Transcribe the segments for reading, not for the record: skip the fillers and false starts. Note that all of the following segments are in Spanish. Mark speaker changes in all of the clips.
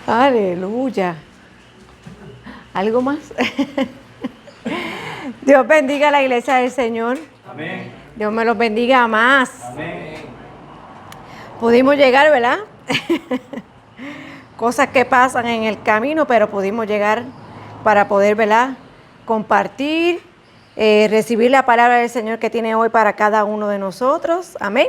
Speaker 1: Aleluya. ¿Algo más? Dios bendiga a la iglesia del Señor.
Speaker 2: Amén.
Speaker 1: Dios me los bendiga más.
Speaker 2: Amén.
Speaker 1: Pudimos llegar, ¿verdad? Cosas que pasan en el camino, pero pudimos llegar para poder, ¿verdad?, compartir, recibir la palabra del Señor que tiene hoy para cada uno de nosotros. Amén.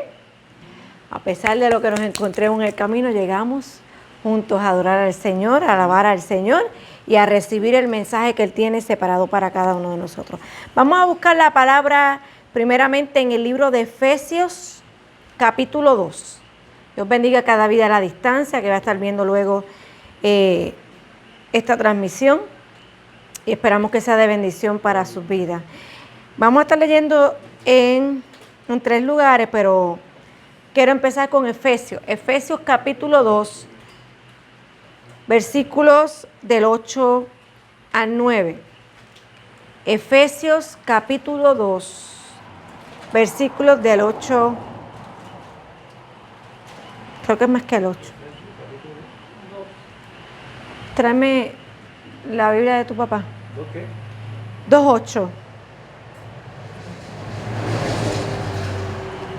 Speaker 1: A pesar de lo que nos encontremos en el camino, llegamos juntos a adorar al Señor, a alabar al Señor y a recibir el mensaje que Él tiene separado para cada uno de nosotros. Vamos a buscar la palabra primeramente en el libro de Efesios, capítulo 2. Dios bendiga cada vida a la distancia, que va a estar viendo luego esta transmisión, y esperamos que sea de bendición para sus vidas. Vamos a estar leyendo en 3 lugares, pero quiero empezar con Efesios. Efesios capítulo 2, versículos del 8 al 9. Efesios capítulo 2, versículos del 8. Creo que es más que el 8. Tráeme la Biblia de tu papá.
Speaker 2: ¿2 qué?
Speaker 1: 2:8.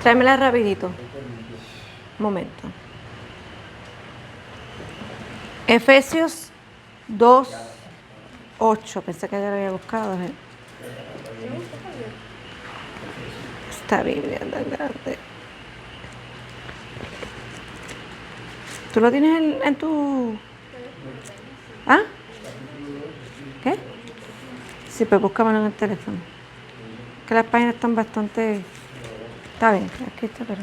Speaker 1: Tráemela rapidito. Un momento. Efesios 2:8. Pensé que ya lo había buscado. Esta Biblia tan grande. ¿Tú lo tienes en tu...? ¿Ah? ¿Qué? Sí, pues búscamelo en el teléfono. Que las páginas están bastante... Está bien, aquí está, pero...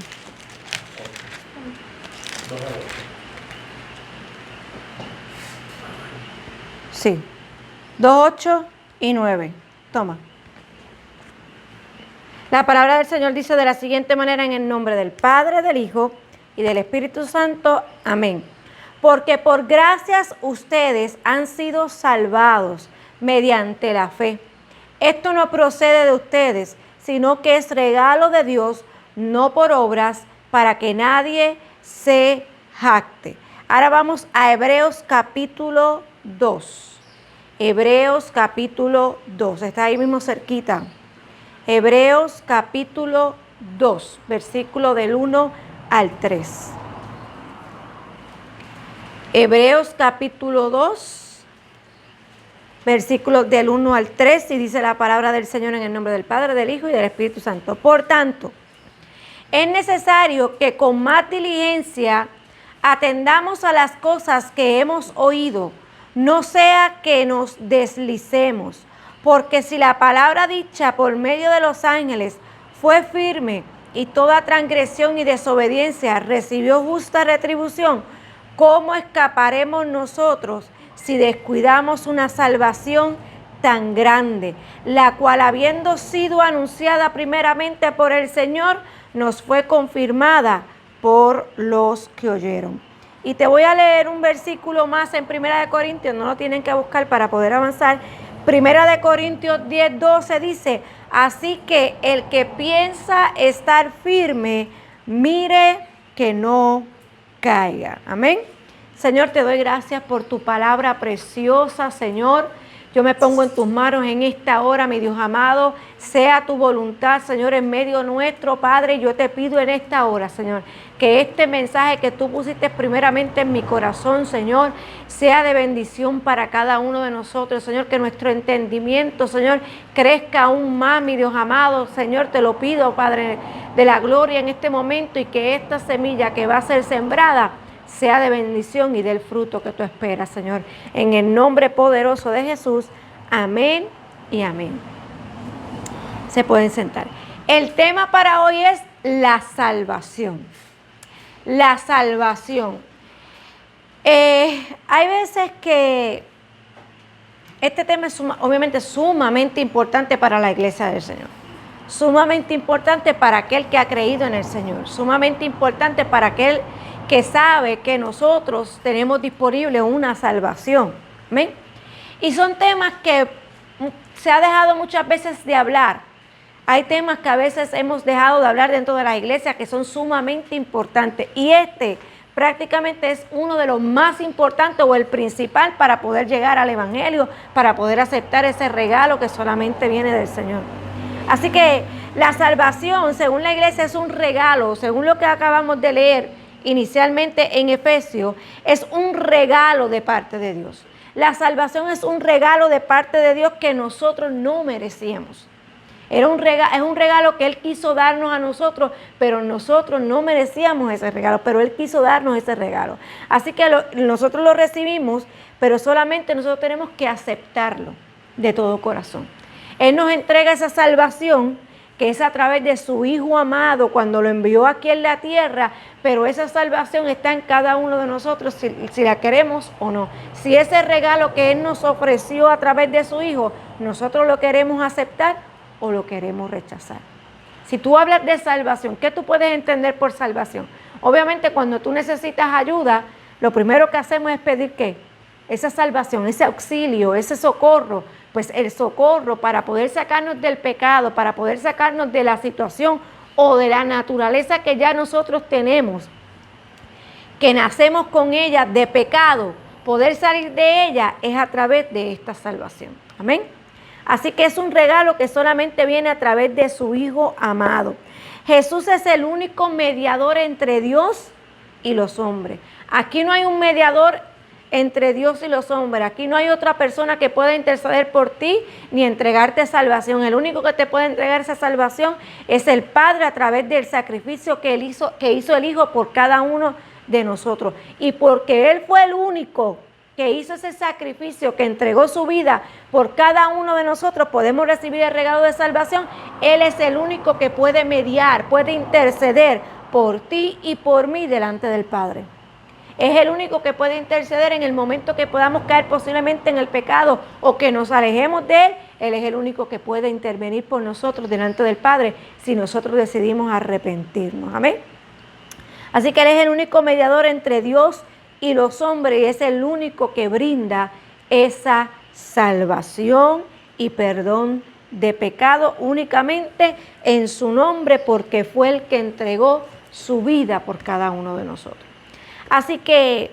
Speaker 1: Sí. 2:8 y 9. Toma. La palabra del Señor dice de la siguiente manera: en el nombre del Padre, del Hijo y del Espíritu Santo. Amén. Porque por gracias ustedes han sido salvados mediante la fe. Esto no procede de ustedes, sino que es regalo de Dios, no por obras, para que nadie se jacte. Ahora vamos a Hebreos capítulo 2. Hebreos capítulo 2. Está ahí mismo cerquita. Hebreos capítulo 2, versículo del 1 al 3. Hebreos capítulo 2, versículos del 1 al 3, y dice la palabra del Señor en el nombre del Padre, del Hijo y del Espíritu Santo. Por tanto, es necesario que con más diligencia atendamos a las cosas que hemos oído, no sea que nos deslicemos, porque si la palabra dicha por medio de los ángeles fue firme y toda transgresión y desobediencia recibió justa retribución, ¿cómo escaparemos nosotros si descuidamos una salvación tan grande, la cual, habiendo sido anunciada primeramente por el Señor, nos fue confirmada por los que oyeron? Y te voy a leer un versículo más en 1 Corintios, no lo tienen que buscar para poder avanzar. 1 Corintios 10:12 dice: así que el que piensa estar firme, mire que no caiga. Amén. Señor, te doy gracias por tu palabra preciosa, Señor. Yo me pongo en tus manos en esta hora, mi Dios amado. Sea tu voluntad, Señor, en medio nuestro, Padre. Yo te pido en esta hora, Señor, que este mensaje que tú pusiste primeramente en mi corazón, Señor, sea de bendición para cada uno de nosotros, Señor. Que nuestro entendimiento, Señor, crezca aún más, mi Dios amado. Señor, te lo pido, Padre de la gloria, en este momento, y que esta semilla que va a ser sembrada sea de bendición y del fruto que tú esperas, Señor. En el nombre poderoso de Jesús. Amén y amén. Se pueden sentar. El tema para hoy es la salvación. La salvación. Hay veces que este tema es obviamente sumamente importante para la iglesia del Señor. Sumamente importante para aquel que ha creído en el Señor. Sumamente importante para aquel que sabe que nosotros tenemos disponible una salvación. ¿Amén? Y son temas que se ha dejado muchas veces de hablar. Hay temas que a veces hemos dejado de hablar dentro de la iglesia que son sumamente importantes. Y este prácticamente es uno de los más importantes o el principal para poder llegar al Evangelio, para poder aceptar ese regalo que solamente viene del Señor. Así que la salvación, según la iglesia, es un regalo, según lo que acabamos de leer inicialmente en Efesios, es un regalo de parte de Dios. La salvación es un regalo de parte de Dios que nosotros no merecíamos. Es un regalo que Él quiso darnos a nosotros, pero nosotros no merecíamos ese regalo, pero Él quiso darnos ese regalo. Así que nosotros lo recibimos, pero solamente nosotros tenemos que aceptarlo de todo corazón. Él nos entrega esa salvación, que es a través de su Hijo amado, cuando lo envió aquí en la tierra, pero esa salvación está en cada uno de nosotros, si la queremos o no. Si ese regalo que Él nos ofreció a través de su Hijo, nosotros lo queremos aceptar o lo queremos rechazar. Si tú hablas de salvación, ¿qué tú puedes entender por salvación? Obviamente cuando tú necesitas ayuda, lo primero que hacemos es pedir ¿qué? Esa salvación, ese auxilio, ese socorro. Pues el socorro para poder sacarnos del pecado, para poder sacarnos de la situación o de la naturaleza que ya nosotros tenemos, que nacemos con ella de pecado, poder salir de ella es a través de esta salvación. Amén. Así que es un regalo que solamente viene a través de su Hijo amado. Jesús es el único mediador entre Dios y los hombres. Aquí no hay un mediador entre Dios y los hombres. Aquí no hay otra persona que pueda interceder por ti ni entregarte salvación. El único que te puede entregar esa salvación es el Padre a través del sacrificio que hizo el Hijo por cada uno de nosotros. Y porque Él fue el único que hizo ese sacrificio, que entregó su vida por cada uno de nosotros, podemos recibir el regalo de salvación. Él es el único que puede mediar, puede interceder por ti y por mí delante del Padre. Es el único que puede interceder en el momento que podamos caer posiblemente en el pecado o que nos alejemos de Él. Él es el único que puede intervenir por nosotros delante del Padre si nosotros decidimos arrepentirnos. Amén. Así que Él es el único mediador entre Dios y los hombres y es el único que brinda esa salvación y perdón de pecado únicamente en su nombre, porque fue el que entregó su vida por cada uno de nosotros. Así que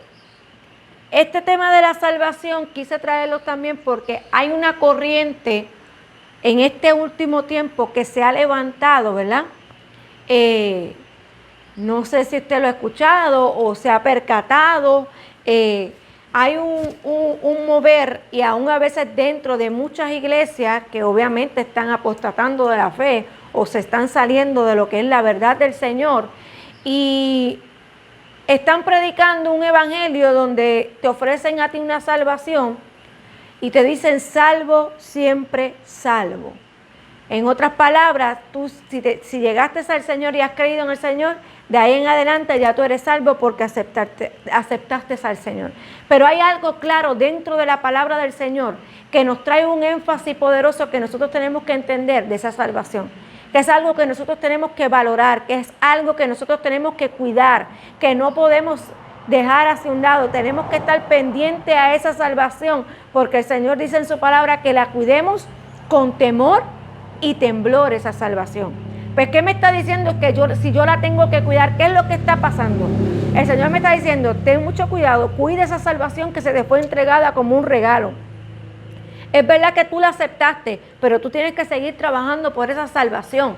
Speaker 1: este tema de la salvación quise traerlo también porque hay una corriente en este último tiempo que se ha levantado, ¿verdad? No sé si usted lo ha escuchado o se ha percatado. Hay un mover y aún a veces dentro de muchas iglesias que obviamente están apostatando de la fe o se están saliendo de lo que es la verdad del Señor y están predicando un evangelio donde te ofrecen a ti una salvación y te dicen salvo, siempre salvo. En otras palabras, tú si llegaste al Señor y has creído en el Señor, de ahí en adelante ya tú eres salvo porque aceptaste al Señor. Pero hay algo claro dentro de la palabra del Señor que nos trae un énfasis poderoso que nosotros tenemos que entender de esa salvación. Que es algo que nosotros tenemos que valorar, que es algo que nosotros tenemos que cuidar, que no podemos dejar hacia un lado. Tenemos que estar pendientes a esa salvación porque el Señor dice en su palabra que la cuidemos con temor y temblor esa salvación. Pues ¿qué me está diciendo? Que si yo la tengo que cuidar, ¿qué es lo que está pasando? El Señor me está diciendo, ten mucho cuidado, cuida esa salvación que se te fue entregada como un regalo. Es verdad que tú la aceptaste, pero tú tienes que seguir trabajando por esa salvación.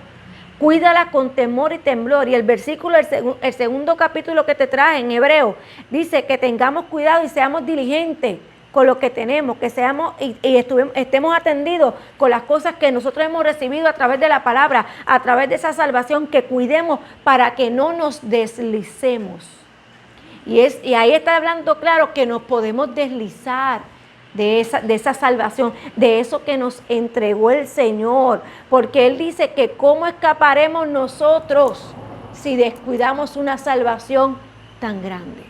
Speaker 1: Cuídala con temor y temblor. Y el versículo, el segundo capítulo que te trae en Hebreo, dice que tengamos cuidado y seamos diligentes con lo que tenemos, que seamos y estemos atendidos con las cosas que nosotros hemos recibido a través de la palabra, a través de esa salvación, que cuidemos para que no nos deslicemos. Y ahí está hablando claro que nos podemos deslizar de esa salvación, de eso que nos entregó el Señor, porque Él dice que cómo escaparemos nosotros si descuidamos una salvación tan grande.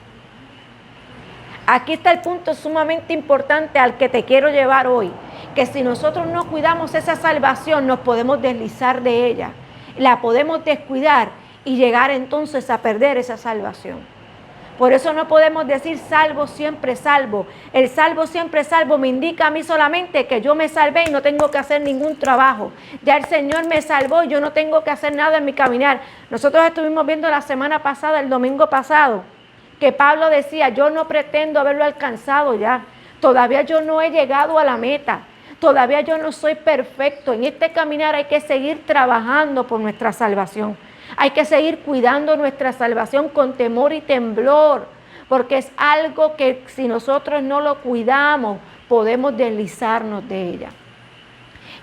Speaker 1: Aquí está el punto sumamente importante al que te quiero llevar hoy, que si nosotros no cuidamos esa salvación, nos podemos deslizar de ella, la podemos descuidar y llegar entonces a perder esa salvación. Por eso no podemos decir salvo, siempre salvo. El salvo, siempre salvo me indica a mí solamente que yo me salvé y no tengo que hacer ningún trabajo. Ya el Señor me salvó y yo no tengo que hacer nada en mi caminar. Nosotros estuvimos viendo la semana pasada, el domingo pasado, que Pablo decía, yo no pretendo haberlo alcanzado ya, todavía yo no he llegado a la meta, todavía yo no soy perfecto. En este caminar hay que seguir trabajando por nuestra salvación, hay que seguir cuidando nuestra salvación con temor y temblor, porque es algo que si nosotros no lo cuidamos, podemos deslizarnos de ella.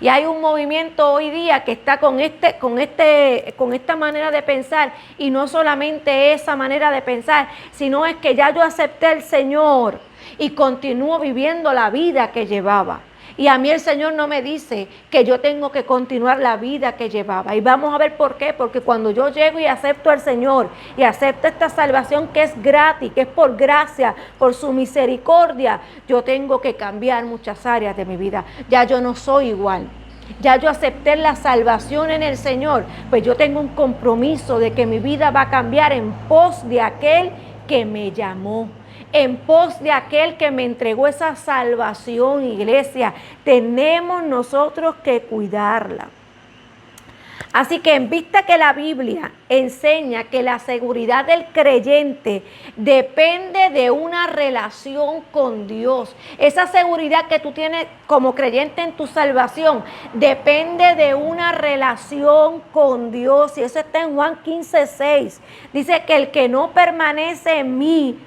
Speaker 1: Y hay un movimiento hoy día que está con esta manera de pensar, y no solamente esa manera de pensar, sino es que ya yo acepté al Señor y continúo viviendo la vida que llevaba. Y a mí el Señor no me dice que yo tengo que continuar la vida que llevaba. Y vamos a ver por qué. Porque cuando yo llego y acepto al Señor y acepto esta salvación que es gratis, que es por gracia, por su misericordia, yo tengo que cambiar muchas áreas de mi vida. Ya yo no soy igual. Ya yo acepté la salvación en el Señor. Pues yo tengo un compromiso de que mi vida va a cambiar en pos de aquel que me llamó, en pos de aquel que me entregó esa salvación. Iglesia, tenemos nosotros que cuidarla. Así que en vista que la Biblia enseña que la seguridad del creyente depende de una relación con Dios, esa seguridad que tú tienes como creyente en tu salvación depende de una relación con Dios. Y eso está en Juan 15:6. Dice que el que no permanece en mí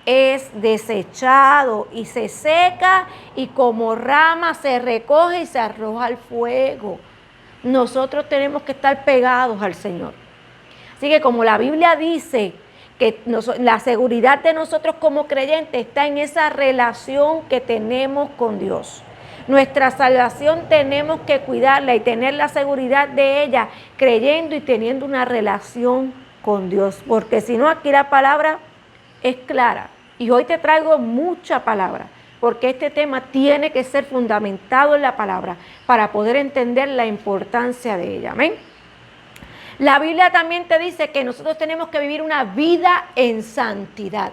Speaker 1: es desechado y se seca, y como rama se recoge y se arroja al fuego. Nosotros tenemos que estar pegados al Señor. Así que como la Biblia dice que la seguridad de nosotros como creyentes está en esa relación que tenemos con Dios. Nuestra salvación tenemos que cuidarla y tener la seguridad de ella creyendo y teniendo una relación con Dios. Porque si no, aquí la palabra es clara. Y hoy te traigo mucha palabra, porque este tema tiene que ser fundamentado en la palabra para poder entender la importancia de ella. Amén. La Biblia también te dice que nosotros tenemos que vivir una vida en santidad.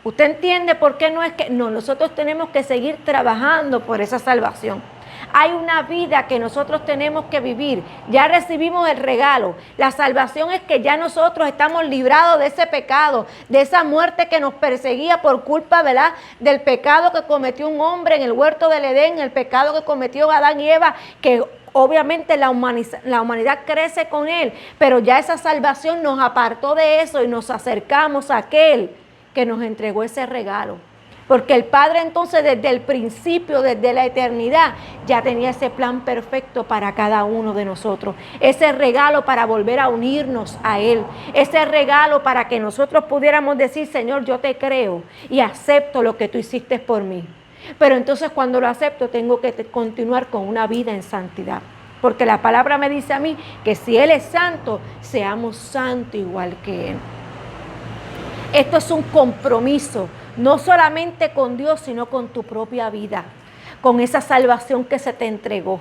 Speaker 1: ¿Usted entiende por qué no es que? No, nosotros tenemos que seguir trabajando por esa salvación. Hay una vida que nosotros tenemos que vivir. Ya recibimos el regalo. La salvación es que ya nosotros estamos librados de ese pecado, de esa muerte que nos perseguía por culpa, ¿verdad?, del pecado que cometió un hombre en el huerto del Edén, el pecado que cometió Adán y Eva, que obviamente la humanidad crece con él, pero ya esa salvación nos apartó de eso y nos acercamos a aquel que nos entregó ese regalo. Porque el Padre entonces desde el principio, desde la eternidad, ya tenía ese plan perfecto para cada uno de nosotros. Ese regalo para volver a unirnos a Él. Ese regalo para que nosotros pudiéramos decir, Señor, yo te creo y acepto lo que tú hiciste por mí. Pero entonces cuando lo acepto tengo que continuar con una vida en santidad. Porque la palabra me dice a mí que si Él es santo, seamos santos igual que Él. Esto es un compromiso, no solamente con Dios, sino con tu propia vida, con esa salvación que se te entregó,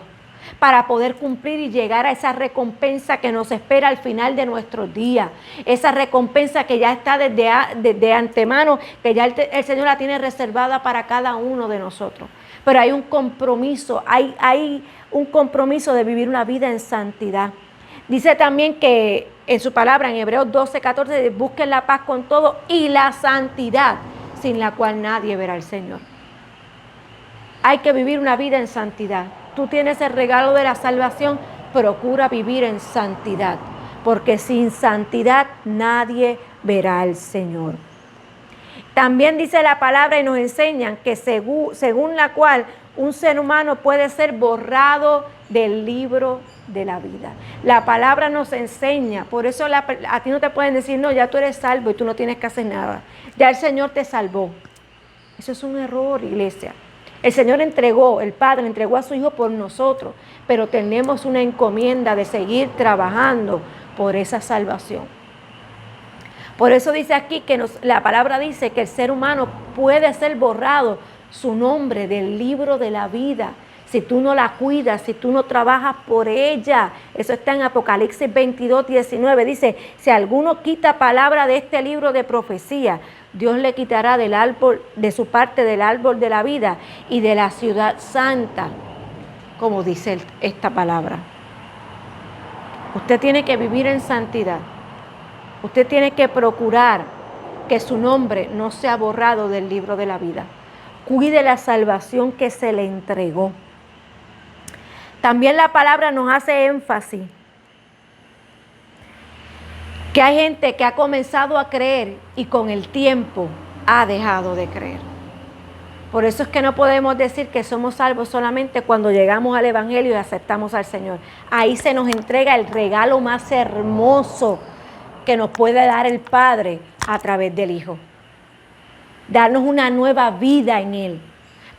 Speaker 1: para poder cumplir y llegar a esa recompensa que nos espera al final de nuestros días. Esa recompensa que ya está desde antemano, que ya el Señor la tiene reservada para cada uno de nosotros. Pero hay un compromiso, hay un compromiso de vivir una vida en santidad. Dice también que en su palabra, en Hebreos 12:14, busquen la paz con todo y la santidad, sin la cual nadie verá al Señor. Hay que vivir una vida en santidad. Tú tienes el regalo de la salvación, procura vivir en santidad, porque sin santidad nadie verá al Señor. También dice la palabra y nos enseñan que según la cual un ser humano puede ser borrado del libro de la vida. La palabra nos enseña, por eso a ti no te pueden decir, no, ya tú eres salvo y tú no tienes que hacer nada. Ya el Señor te salvó. Eso es un error, iglesia. El Señor el Padre entregó a su Hijo por nosotros, pero tenemos una encomienda de seguir trabajando por esa salvación. Por eso dice aquí que la palabra dice que el ser humano puede ser borrado su nombre del libro de la vida. Si tú no la cuidas, si tú no trabajas por ella. Eso está en Apocalipsis 22:19. Dice, si alguno quita palabra de este libro de profecía, Dios le quitará del árbol, de su parte del árbol de la vida y de la ciudad santa, como dice esta palabra. Usted tiene que vivir en santidad. Usted tiene que procurar que su nombre no sea borrado del libro de la vida. Cuide la salvación que se le entregó. También la palabra nos hace énfasis que hay gente que ha comenzado a creer y con el tiempo ha dejado de creer. Por eso es que no podemos decir que somos salvos solamente cuando llegamos al Evangelio y aceptamos al Señor. Ahí se nos entrega el regalo más hermoso que nos puede dar el Padre a través del Hijo. Darnos una nueva vida en Él.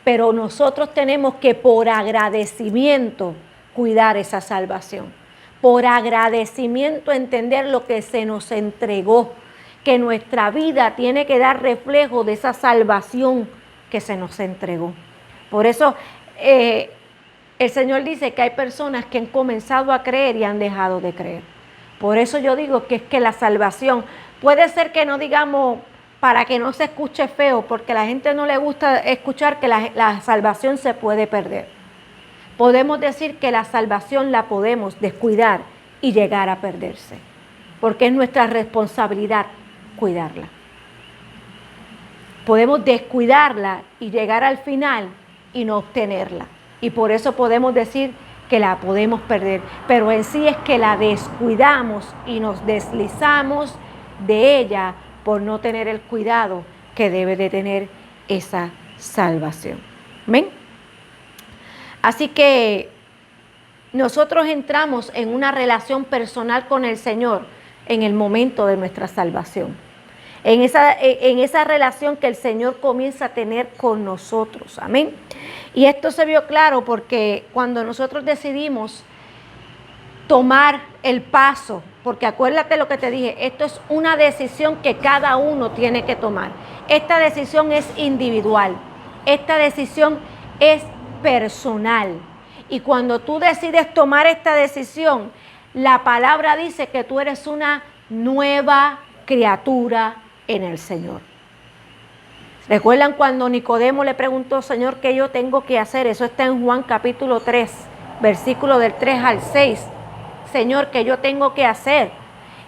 Speaker 1: Pero nosotros tenemos que por agradecimiento cuidar esa salvación. Por agradecimiento entender lo que se nos entregó. Que nuestra vida tiene que dar reflejo de esa salvación que se nos entregó. Por eso el Señor dice que hay personas que han comenzado a creer y han dejado de creer. Por eso yo digo que es que la salvación, puede ser que no digamos para que no se escuche feo, porque a la gente no le gusta escuchar que la salvación se puede perder. Podemos decir que la salvación la podemos descuidar y llegar a perderse, porque es nuestra responsabilidad cuidarla. Podemos descuidarla y llegar al final y no obtenerla. Y por eso podemos decir que la podemos perder. Pero en sí es que la descuidamos y nos deslizamos de ella por no tener el cuidado que debe de tener esa salvación. ¿Amén? Así que nosotros entramos en una relación personal con el Señor en el momento de nuestra salvación. En esa relación que el Señor comienza a tener con nosotros. Amén. Y esto se vio claro porque cuando nosotros decidimos tomar el paso, porque acuérdate lo que te dije, esto es una decisión que cada uno tiene que tomar. Esta decisión es individual, esta decisión es personal. Y cuando tú decides tomar esta decisión, la palabra dice que tú eres una nueva criatura en el Señor. ¿Recuerdan cuando Nicodemo le preguntó, Señor, qué yo tengo que hacer? Eso está en Juan capítulo 3, versículo del 3 al 6. Señor, ¿qué yo tengo que hacer?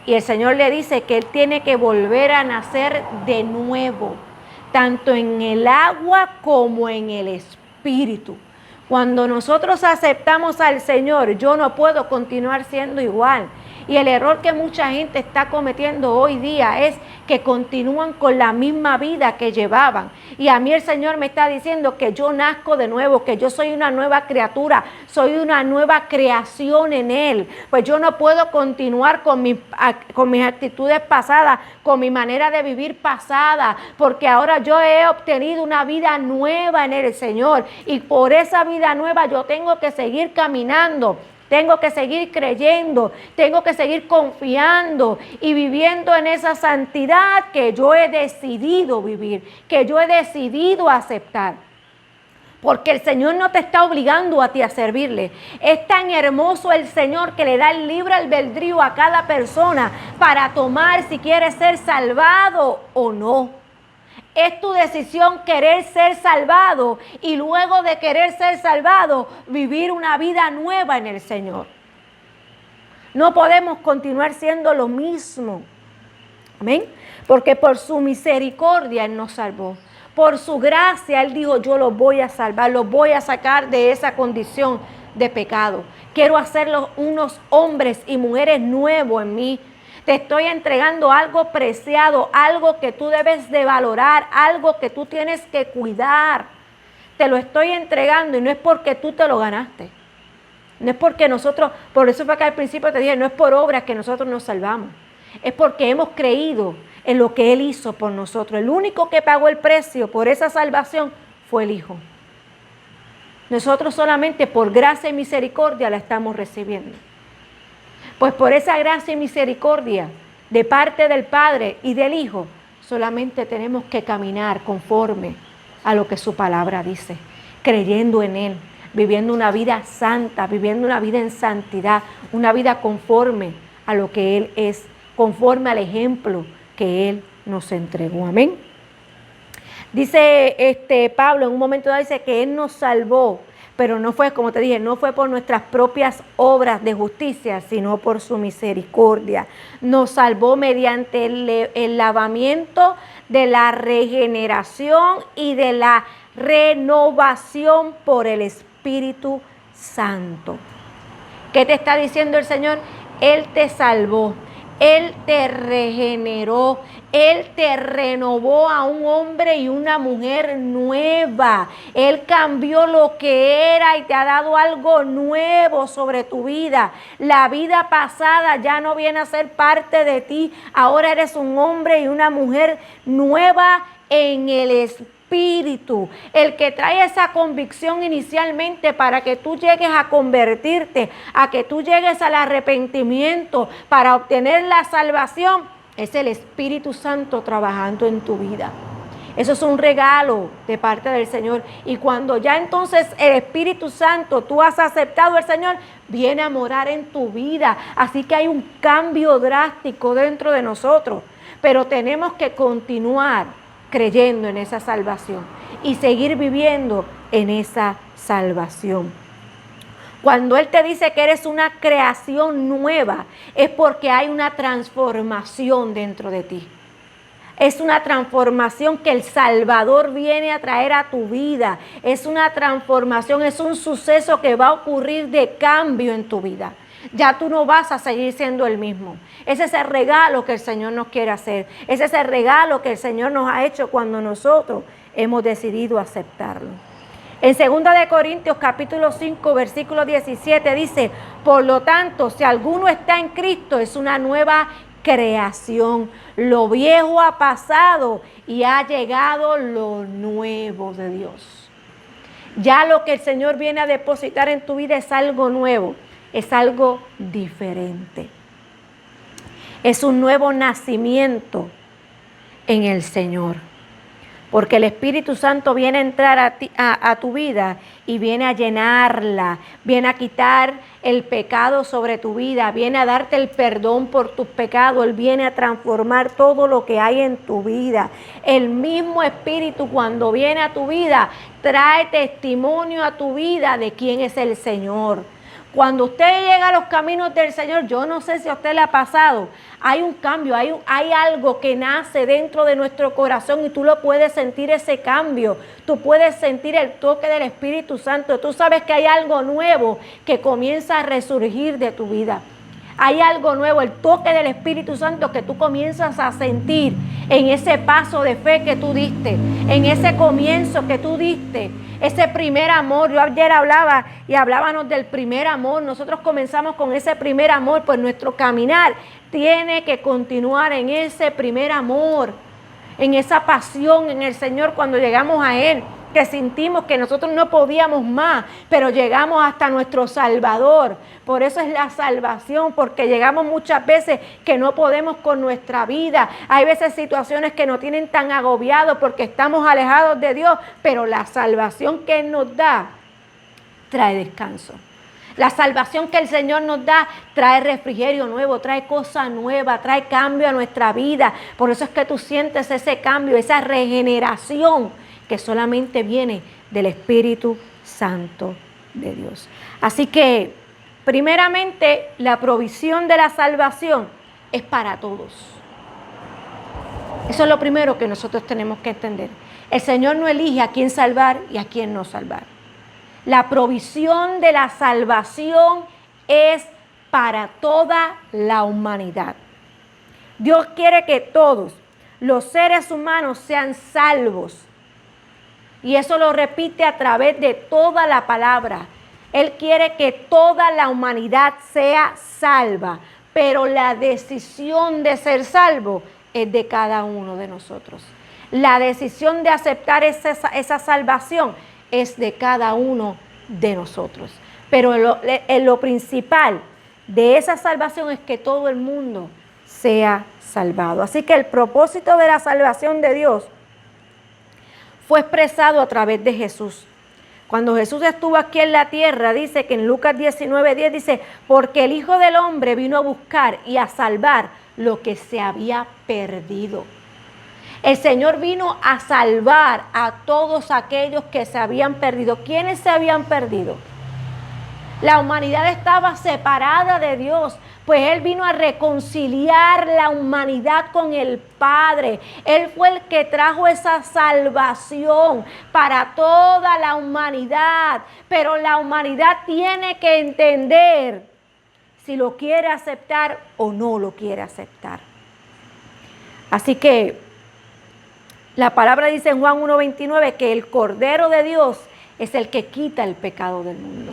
Speaker 1: Y el Señor le dice que él tiene que volver a nacer de nuevo, tanto en el agua como en el Espíritu. Cuando nosotros aceptamos al Señor, yo no puedo continuar siendo igual. Y el error que mucha gente está cometiendo hoy día es que continúan con la misma vida que llevaban. Y a mí el Señor me está diciendo que yo nazco de nuevo, que yo soy una nueva criatura, soy una nueva creación en Él. Pues yo no puedo continuar con mis actitudes pasadas, con mi manera de vivir pasada, porque ahora yo he obtenido una vida nueva en el Señor. Y por esa vida nueva yo tengo que seguir caminando. Tengo que seguir creyendo, tengo que seguir confiando y viviendo en esa santidad que yo he decidido vivir, que yo he decidido aceptar. Porque el Señor no te está obligando a ti a servirle. Es tan hermoso el Señor que le da el libre albedrío a cada persona para tomar si quiere ser salvado o no. Es tu decisión querer ser salvado y luego de querer ser salvado, vivir una vida nueva en el Señor. No podemos continuar siendo lo mismo. Amén. Porque por su misericordia Él nos salvó. Por su gracia Él dijo, yo los voy a salvar, los voy a sacar de esa condición de pecado. Quiero hacerlos unos hombres y mujeres nuevos en mí. Te estoy entregando algo preciado, algo que tú debes de valorar, algo que tú tienes que cuidar. Te lo estoy entregando y no es porque tú te lo ganaste. No es porque nosotros, por eso fue que al principio te dije, no es por obras que nosotros nos salvamos. Es porque hemos creído en lo que Él hizo por nosotros. El único que pagó el precio por esa salvación fue el Hijo. Nosotros solamente por gracia y misericordia la estamos recibiendo. Pues por esa gracia y misericordia de parte del Padre y del Hijo, solamente tenemos que caminar conforme a lo que su palabra dice, creyendo en Él, viviendo una vida santa, viviendo una vida en santidad, una vida conforme a lo que Él es, conforme al ejemplo que Él nos entregó. Amén. Dice Pablo en un momento dado, dice que Él nos salvó pero no fue, como te dije, no fue por nuestras propias obras de justicia, sino por su misericordia. Nos salvó mediante el lavamiento de la regeneración y de la renovación por el Espíritu Santo. ¿Qué te está diciendo el Señor? Él te salvó, Él te regeneró, Él te renovó a un hombre y una mujer nueva. Él cambió lo que era y te ha dado algo nuevo sobre tu vida. La vida pasada ya no viene a ser parte de ti. Ahora eres un hombre y una mujer nueva en el Espíritu, el que trae esa convicción inicialmente para que tú llegues a convertirte, a que tú llegues al arrepentimiento para obtener la salvación, es el Espíritu Santo trabajando en tu vida. Eso es un regalo de parte del Señor. Y cuando ya entonces el Espíritu Santo, tú has aceptado al Señor, viene a morar en tu vida. Así que hay un cambio drástico dentro de nosotros. Pero tenemos que continuar creyendo en esa salvación y seguir viviendo en esa salvación. Cuando Él te dice que eres una creación nueva, es porque hay una transformación dentro de ti. Es una transformación que el Salvador viene a traer a tu vida. Es una transformación, es un suceso que va a ocurrir de cambio en tu vida. Ya tú no vas a seguir siendo el mismo. Ese es el regalo que el Señor nos quiere hacer. Ese es el regalo que el Señor nos ha hecho cuando nosotros hemos decidido aceptarlo. En 2 de Corintios capítulo 5 versículo 17 dice: por lo tanto, si alguno está en Cristo, es una nueva creación. Lo viejo ha pasado y ha llegado lo nuevo de Dios. Ya lo que el Señor viene a depositar en tu vida es algo nuevo. Es algo diferente. Es un nuevo nacimiento en el Señor. Porque el Espíritu Santo viene a entrar a tu vida y viene a llenarla. Viene a quitar el pecado sobre tu vida. Viene a darte el perdón por tus pecados. Él viene a transformar todo lo que hay en tu vida. El mismo Espíritu, cuando viene a tu vida, trae testimonio a tu vida de quién es el Señor. Cuando usted llega a los caminos del Señor, yo no sé si a usted le ha pasado, hay un cambio, hay algo que nace dentro de nuestro corazón y tú lo puedes sentir, ese cambio. Tú puedes sentir el toque del Espíritu Santo. Tú sabes que hay algo nuevo que comienza a resurgir de tu vida. Hay algo nuevo, el toque del Espíritu Santo que tú comienzas a sentir en ese paso de fe que tú diste, en ese comienzo que tú diste, ese primer amor. Yo ayer hablábamos del primer amor. Nosotros comenzamos con ese primer amor, pues nuestro caminar tiene que continuar en ese primer amor, en esa pasión en el Señor cuando llegamos a Él, que sentimos que nosotros no podíamos más, pero llegamos hasta nuestro Salvador. Por eso es la salvación, porque llegamos muchas veces que no podemos con nuestra vida. Hay veces situaciones que nos tienen tan agobiados porque estamos alejados de Dios, pero la salvación que Él nos da trae descanso. La salvación que el Señor nos da trae refrigerio nuevo, trae cosa nueva, trae cambio a nuestra vida. Por eso es que tú sientes ese cambio, esa regeneración que solamente viene del Espíritu Santo de Dios. Así que, primeramente, la provisión de la salvación es para todos. Eso es lo primero que nosotros tenemos que entender. El Señor no elige a quién salvar y a quién no salvar. La provisión de la salvación es para toda la humanidad. Dios quiere que todos los seres humanos sean salvos. Y eso lo repite a través de toda la palabra. Él quiere que toda la humanidad sea salva, pero la decisión de ser salvo es de cada uno de nosotros. La decisión de aceptar esa salvación es de cada uno de nosotros. Pero lo principal de esa salvación es que todo el mundo sea salvado. Así que el propósito de la salvación de Dios fue expresado a través de Jesús. Cuando Jesús estuvo aquí en la tierra, dice que en Lucas 19:10 dice: porque el Hijo del Hombre vino a buscar y a salvar lo que se había perdido. El Señor vino a salvar a todos aquellos que se habían perdido. ¿Quiénes se habían perdido? La humanidad estaba separada de Dios, pues Él vino a reconciliar la humanidad con el Padre. Él fue el que trajo esa salvación para toda la humanidad. Pero la humanidad tiene que entender si lo quiere aceptar o no lo quiere aceptar. Así que la palabra dice en Juan 1:29 que el Cordero de Dios es el que quita el pecado del mundo.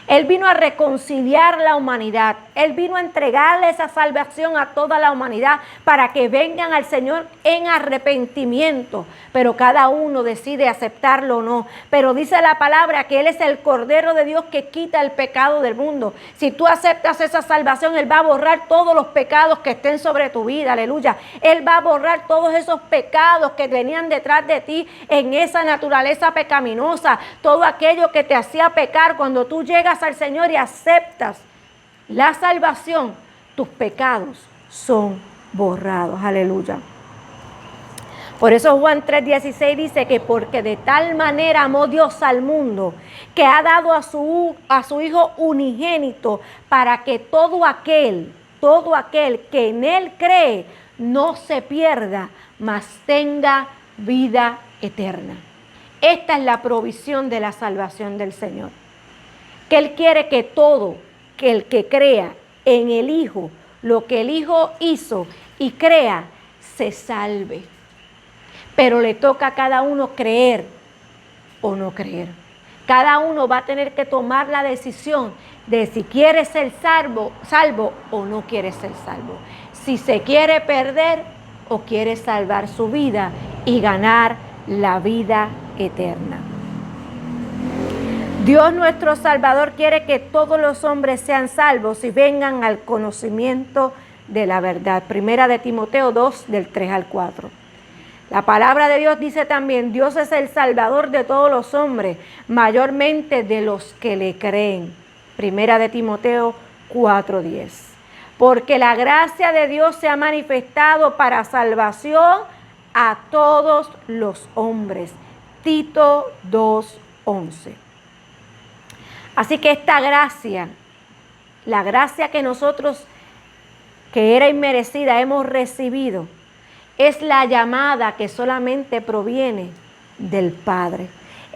Speaker 1: Él vino a reconciliar la humanidad. Él vino a entregarle esa salvación a toda la humanidad para que vengan al Señor en arrepentimiento. Pero cada uno decide aceptarlo o no. Pero dice la palabra que Él es el Cordero de Dios que quita el pecado del mundo. Si tú aceptas esa salvación, Él va a borrar todos los pecados que estén sobre tu vida. Aleluya. Él va a borrar todos esos pecados que venían detrás de ti en esa naturaleza pecaminosa. Todo aquello que te hacía pecar cuando tú llegas al Señor y aceptas la salvación, tus pecados son borrados. Aleluya. Por eso Juan 3:16 dice que porque de tal manera amó Dios al mundo que ha dado a su Hijo unigénito para que todo aquel que en Él cree no se pierda, mas tenga vida eterna. Esta es la provisión de la salvación del Señor. Que Él quiere que que el que crea en el Hijo, lo que el Hijo hizo y crea, se salve. Pero le toca a cada uno creer o no creer. Cada uno va a tener que tomar la decisión de si quiere ser salvo o no quiere ser salvo. Si se quiere perder o quiere salvar su vida y ganar la vida eterna. Dios nuestro Salvador quiere que todos los hombres sean salvos y vengan al conocimiento de la verdad. Primera de Timoteo 2, del 3 al 4. La palabra de Dios dice también, Dios es el Salvador de todos los hombres, mayormente de los que le creen. Primera de Timoteo 4:10. Porque la gracia de Dios se ha manifestado para salvación a todos los hombres. Tito 2:11. Así que esta gracia, la gracia que nosotros, que era inmerecida, hemos recibido, es la llamada que solamente proviene del Padre.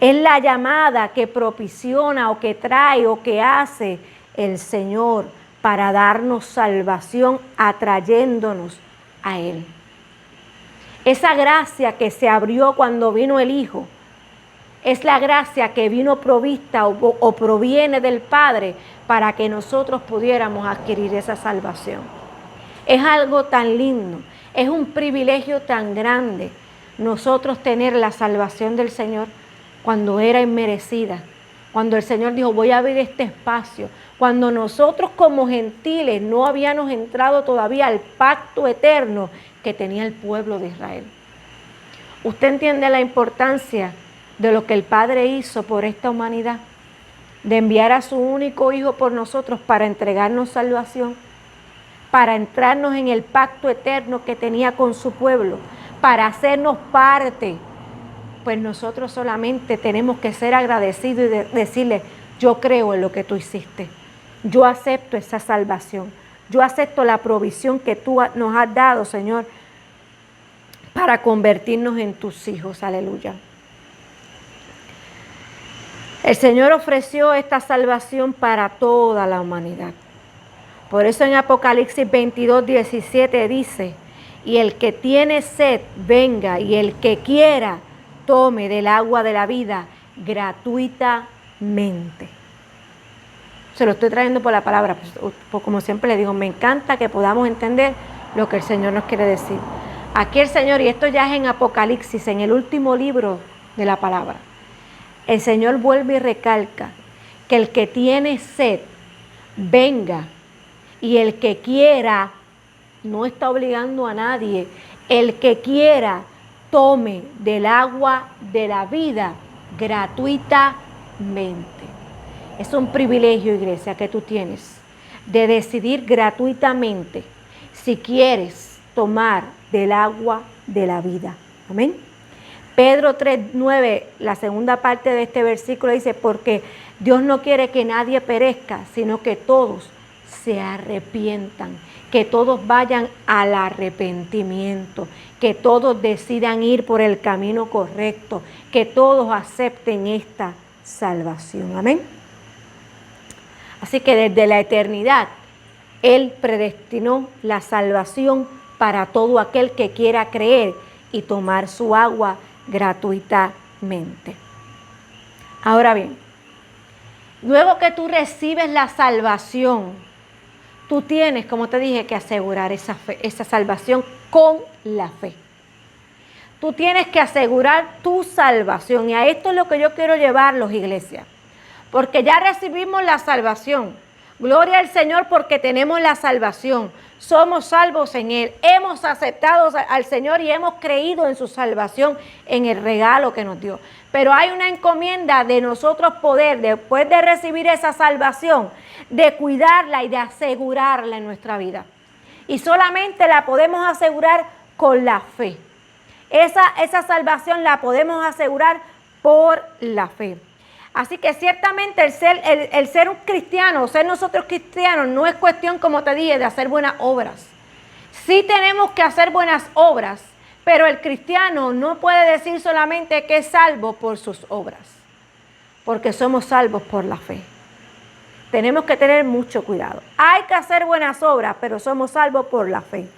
Speaker 1: Es la llamada que propiciona o que trae o que hace el Señor para darnos salvación, atrayéndonos a Él. Esa gracia que se abrió cuando vino el Hijo, es la gracia que vino provista o proviene del Padre para que nosotros pudiéramos adquirir esa salvación. Es algo tan lindo, es un privilegio tan grande nosotros tener la salvación del Señor cuando era inmerecida. Cuando el Señor dijo, voy a abrir este espacio. Cuando nosotros como gentiles no habíamos entrado todavía al pacto eterno que tenía el pueblo de Israel. ¿Usted entiende la importancia de lo que el Padre hizo por esta humanidad? De enviar a su único Hijo por nosotros para entregarnos salvación, para entrarnos en el pacto eterno que tenía con su pueblo, para hacernos parte. Pues nosotros solamente tenemos que ser agradecidos y decirle, yo creo en lo que tú hiciste. Yo acepto esa salvación. Yo acepto la provisión que tú nos has dado, Señor, para convertirnos en tus hijos. Aleluya. El Señor ofreció esta salvación para toda la humanidad. Por eso en Apocalipsis 22:17 dice, y el que tiene sed, venga, y el que quiera, tome del agua de la vida gratuitamente. Se lo estoy trayendo por la palabra, pues como siempre le digo, me encanta que podamos entender lo que el Señor nos quiere decir. Aquí el Señor, y esto ya es en Apocalipsis, en el último libro de la palabra, el Señor vuelve y recalca que el que tiene sed, venga, y el que quiera, no está obligando a nadie, el que quiera, tome del agua de la vida gratuitamente. Es un privilegio, iglesia, que tú tienes de decidir gratuitamente si quieres tomar del agua de la vida. Amén. Pedro 3:9, la segunda parte de este versículo dice, porque Dios no quiere que nadie perezca, sino que todos se arrepientan, que todos vayan al arrepentimiento, que todos decidan ir por el camino correcto, que todos acepten esta salvación. Amén. Así que desde la eternidad, Él predestinó la salvación para todo aquel que quiera creer y tomar su agua gratuitamente. Ahora bien, luego que tú recibes la salvación, tú tienes, como te dije, que asegurar esa fe, esa salvación con la fe. Tú tienes que asegurar tu salvación. Y a esto es lo que yo quiero llevarlos, iglesia. Porque ya recibimos la salvación. Gloria al Señor porque tenemos la salvación. Somos salvos en Él. Hemos aceptado al Señor y hemos creído en su salvación, en el regalo que nos dio. Pero hay una encomienda de nosotros poder, después de recibir esa salvación, de cuidarla y de asegurarla en nuestra vida. Y solamente la podemos asegurar con la fe. Esa salvación la podemos asegurar por la fe. Así que ciertamente el ser un cristiano, ser nosotros cristianos, no es cuestión, como te dije, de hacer buenas obras. Sí tenemos que hacer buenas obras, pero el cristiano no puede decir solamente que es salvo por sus obras, porque somos salvos por la fe. Tenemos que tener mucho cuidado. Hay que hacer buenas obras, pero somos salvos por la fe.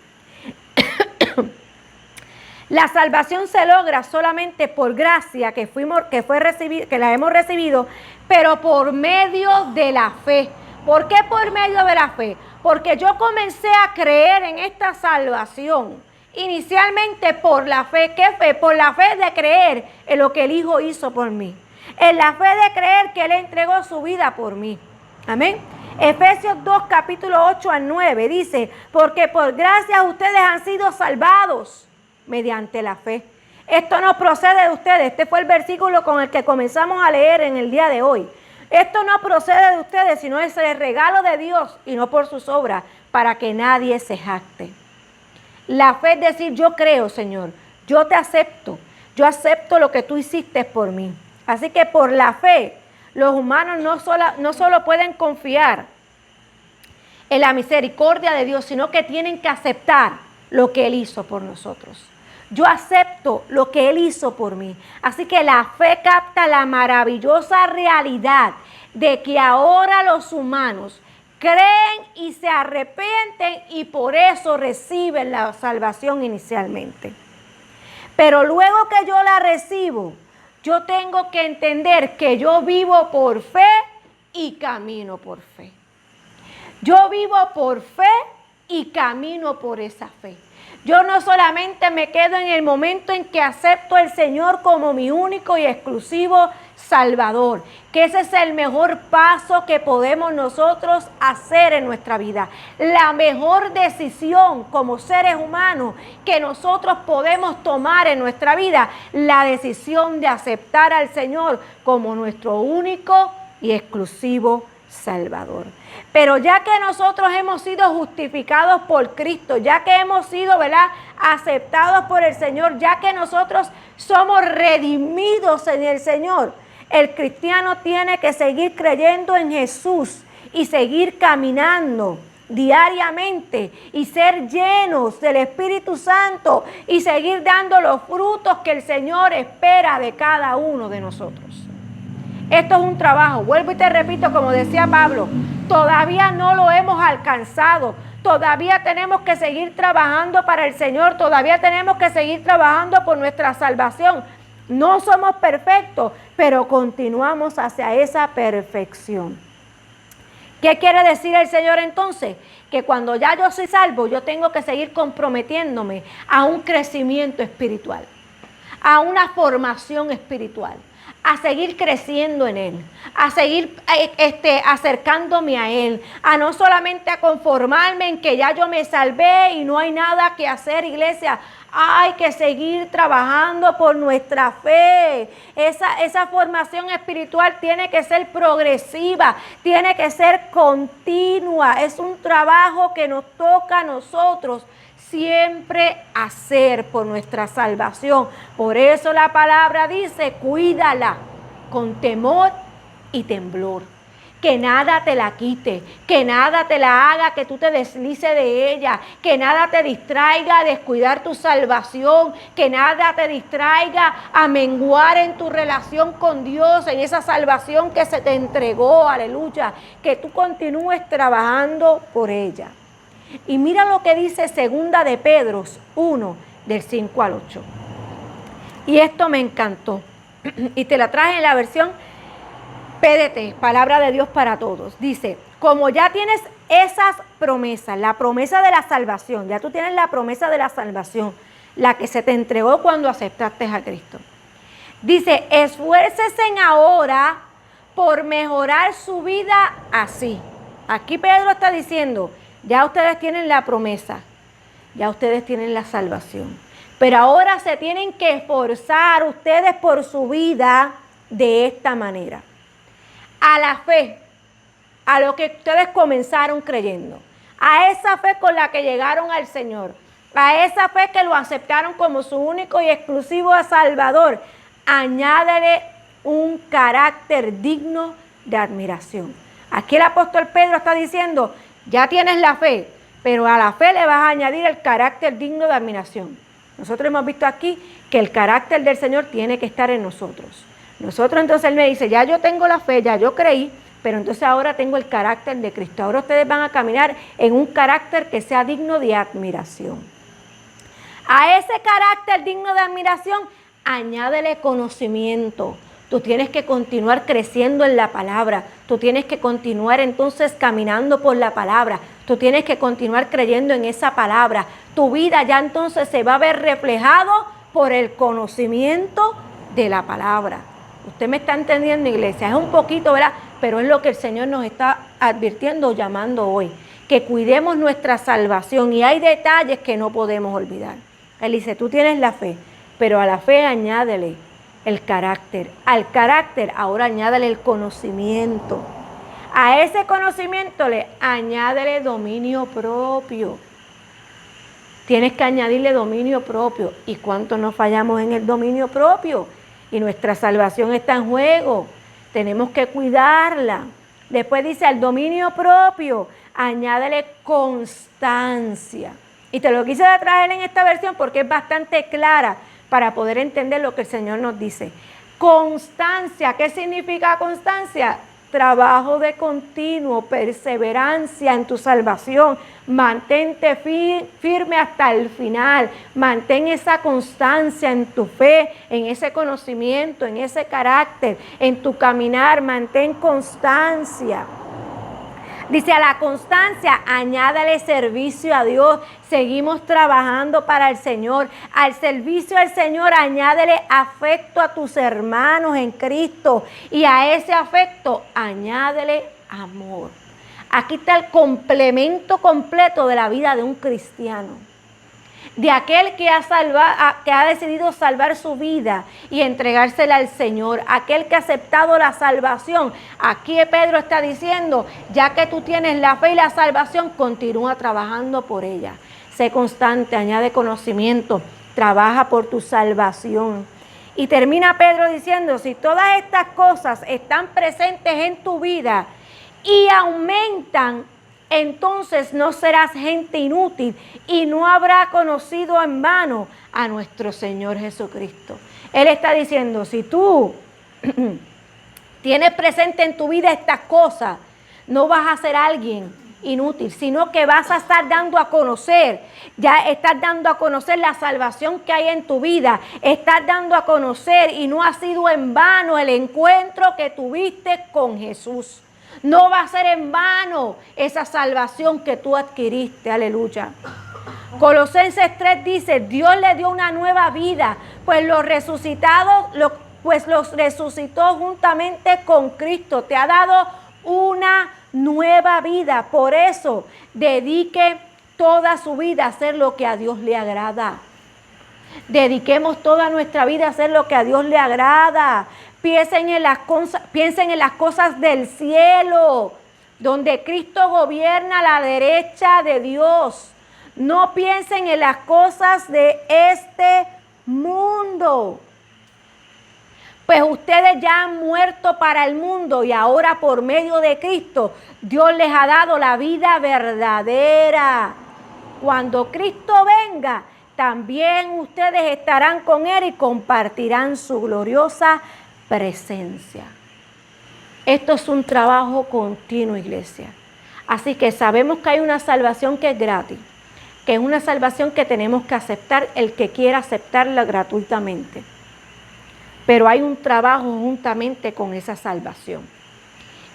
Speaker 1: La salvación se logra solamente por gracia que la hemos recibido, pero por medio de la fe. ¿Por qué por medio de la fe? Porque yo comencé a creer en esta salvación inicialmente por la fe. ¿Qué fe? Por la fe de creer en lo que el Hijo hizo por mí. En la fe de creer que Él entregó su vida por mí. Amén. Efesios 2, capítulo 8 al 9 dice, porque por gracia ustedes han sido salvados mediante la fe. Esto no procede de ustedes. Este fue el versículo con el que comenzamos a leer en el día de hoy. Esto no procede de ustedes, sino es el regalo de Dios y no por sus obras, para que nadie se jacte. La fe es decir, yo creo, Señor, yo te acepto, yo acepto lo que tú hiciste por mí. Así que por la fe, los humanos no solo pueden confiar en la misericordia de Dios, sino que tienen que aceptar lo que Él hizo por nosotros. Yo acepto lo que Él hizo por mí. Así que la fe capta la maravillosa realidad de que ahora los humanos creen y se arrepienten y por eso reciben la salvación inicialmente. Pero luego que yo la recibo, yo tengo que entender que yo vivo por fe y camino por fe. Yo vivo por fe y camino por esa fe. Yo no solamente me quedo en el momento en que acepto al Señor como mi único y exclusivo Salvador, que ese es el mejor paso que podemos nosotros hacer en nuestra vida. La mejor decisión como seres humanos que nosotros podemos tomar en nuestra vida, la decisión de aceptar al Señor como nuestro único y exclusivo Salvador. Pero ya que nosotros hemos sido justificados por Cristo, ya que hemos sido, ¿verdad?, aceptados por el Señor, ya que nosotros somos redimidos en el Señor, el cristiano tiene que seguir creyendo en Jesús y seguir caminando diariamente y ser llenos del Espíritu Santo y seguir dando los frutos que el Señor espera de cada uno de nosotros. Esto es un trabajo, vuelvo y te repito, como decía Pablo, todavía no lo hemos alcanzado, todavía tenemos que seguir trabajando para el Señor, todavía tenemos que seguir trabajando por nuestra salvación. No somos perfectos, pero continuamos hacia esa perfección. ¿Qué quiere decir el Señor entonces? Que cuando ya yo soy salvo, yo tengo que seguir comprometiéndome a un crecimiento espiritual, a una formación espiritual, a seguir creciendo en Él, a seguir acercándome a Él, a no solamente a conformarme en que ya yo me salvé y no hay nada que hacer, iglesia. Hay que seguir trabajando por nuestra fe. Esa formación espiritual tiene que ser progresiva, tiene que ser continua. Es un trabajo que nos toca a nosotros siempre hacer por nuestra salvación. Por eso la palabra dice, cuídala con temor y temblor. Que nada te la quite, que nada te la haga que tú te deslices de ella, que nada te distraiga a descuidar tu salvación, que nada te distraiga a menguar en tu relación con Dios, en esa salvación que se te entregó, aleluya, que tú continúes trabajando por ella. Y mira lo que dice segunda de Pedro 1, del 5 al 8. Y esto me encantó. Y te la traje en la versión PDT, Palabra de Dios para Todos. Dice, como ya tienes esas promesas, la promesa de la salvación, ya tú tienes la promesa de la salvación, la que se te entregó cuando aceptaste a Cristo. Dice, esfuércese ahora por mejorar su vida así. Aquí Pedro está diciendo, ya ustedes tienen la promesa, ya ustedes tienen la salvación, pero ahora se tienen que esforzar ustedes por su vida de esta manera. A la fe, a lo que ustedes comenzaron creyendo, a esa fe con la que llegaron al Señor, a esa fe que lo aceptaron como su único y exclusivo Salvador, añádele un carácter digno de admiración. Aquí el apóstol Pedro está diciendo, ya tienes la fe, pero a la fe le vas a añadir el carácter digno de admiración. Nosotros hemos visto aquí que el carácter del Señor tiene que estar en nosotros. Nosotros entonces Él me dice, ya yo tengo la fe, ya yo creí, pero entonces ahora tengo el carácter de Cristo. Ahora ustedes van a caminar en un carácter que sea digno de admiración. A ese carácter digno de admiración, añádele conocimiento. Tú tienes que continuar creciendo en la palabra. Tú tienes que continuar entonces caminando por la palabra. Tú tienes que continuar creyendo en esa palabra. Tu vida ya entonces se va a ver reflejado por el conocimiento de la palabra. Usted me está entendiendo, iglesia. Es un poquito, ¿verdad? Pero es lo que el Señor nos está advirtiendo, llamando hoy. Que cuidemos nuestra salvación. Y hay detalles que no podemos olvidar. Él dice, tú tienes la fe, pero a la fe añádele el carácter. Al carácter ahora añádele el conocimiento. A ese conocimiento le añádele dominio propio. Tienes que añadirle dominio propio. ¿Y cuánto nos fallamos en el dominio propio? Y nuestra salvación está en juego. Tenemos que cuidarla. Después dice al dominio propio, añádele constancia. Y te lo quise traer en esta versión porque es bastante clara para poder entender lo que el Señor nos dice. Constancia, ¿qué significa constancia? Trabajo de continuo, perseverancia en tu salvación. Mantente firme hasta el final. Mantén esa constancia en tu fe, en ese conocimiento, en ese carácter, en tu caminar. Mantén constancia. Dice, a la constancia, añádale servicio a Dios. Seguimos trabajando para el Señor. Al servicio al Señor, añádele afecto a tus hermanos en Cristo. Y a ese afecto, añádele amor. Aquí está el complemento completo de la vida de un cristiano. De aquel que ha decidido salvar su vida y entregársela al Señor, aquel que ha aceptado la salvación. Aquí Pedro está diciendo, ya que tú tienes la fe y la salvación, continúa trabajando por ella. Sé constante, añade conocimiento, trabaja por tu salvación. Y termina Pedro diciendo, si todas estas cosas están presentes en tu vida y aumentan, entonces no serás gente inútil y no habrá conocido en vano a nuestro Señor Jesucristo. Él está diciendo, si tú tienes presente en tu vida estas cosas, no vas a ser alguien inútil, sino que vas a estar dando a conocer, ya estás dando a conocer la salvación que hay en tu vida, estás dando a conocer y no ha sido en vano el encuentro que tuviste con Jesús. No va a ser en vano esa salvación que tú adquiriste, aleluya. Colosenses 3 dice, Dios le dio una nueva vida, pues los resucitó juntamente con Cristo. Te ha dado una nueva vida. Por eso, dedique toda su vida a hacer lo que a Dios le agrada. Dediquemos toda nuestra vida a hacer lo que a Dios le agrada. Piensen en las cosas del cielo, donde Cristo gobierna a la derecha de Dios, No piensen en las cosas de este mundo. Pues ustedes ya han muerto para el mundo y ahora por medio de Cristo Dios les ha dado la vida verdadera. Cuando Cristo venga, también ustedes estarán con Él y compartirán su gloriosa presencia. Esto es un trabajo continuo, iglesia. Así que sabemos que hay una salvación que es gratis, que es una salvación que tenemos que aceptar el que quiera aceptarla gratuitamente. Pero hay un trabajo juntamente con esa salvación.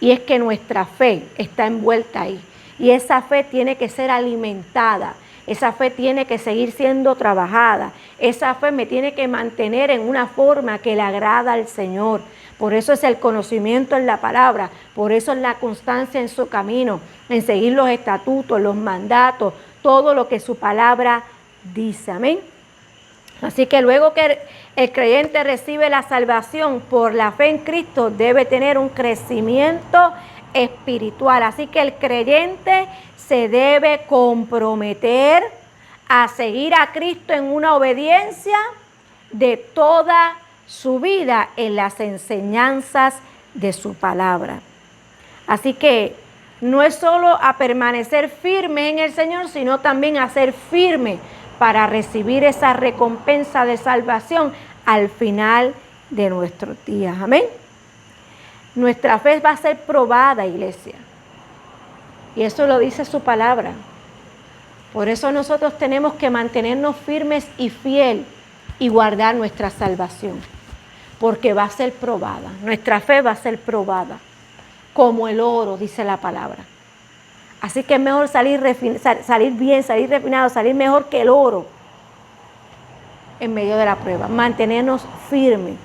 Speaker 1: Y es que nuestra fe está envuelta ahí. Y esa fe tiene que ser alimentada. Esa fe tiene que seguir siendo trabajada. Esa fe me tiene que mantener en una forma que le agrada al Señor. Por eso es el conocimiento en la palabra. Por eso es la constancia en su camino. En seguir los estatutos, los mandatos, todo lo que su palabra dice. Amén. Así que luego que el creyente recibe la salvación por la fe en Cristo, debe tener un crecimiento espiritual. Así que el creyente se debe comprometer a seguir a Cristo en una obediencia de toda su vida en las enseñanzas de su palabra. Así que no es solo a permanecer firme en el Señor, sino también a ser firme para recibir esa recompensa de salvación al final de nuestros días. Amén. Nuestra fe va a ser probada, iglesia. Y eso lo dice su palabra. Por eso nosotros tenemos que mantenernos firmes y fiel y guardar nuestra salvación. Porque va a ser probada. Nuestra fe va a ser probada. Como el oro, dice la palabra. Así que es mejor salir bien, salir refinado, salir mejor que el oro en medio de la prueba. Mantenernos firmes,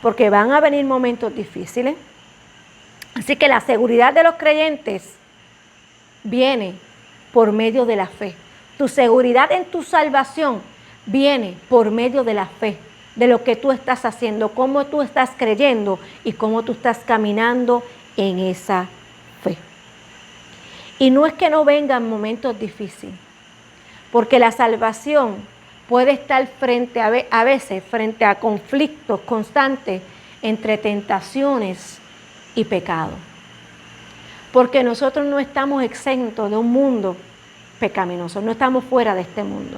Speaker 1: porque van a venir momentos difíciles. Así que la seguridad de los creyentes viene por medio de la fe. Tu seguridad en tu salvación viene por medio de la fe, de lo que tú estás haciendo, cómo tú estás creyendo y cómo tú estás caminando en esa fe. Y no es que no vengan momentos difíciles, porque la salvación puede estar a veces frente a conflictos constantes entre tentaciones y pecado. Porque nosotros no estamos exentos de un mundo pecaminoso, no estamos fuera de este mundo.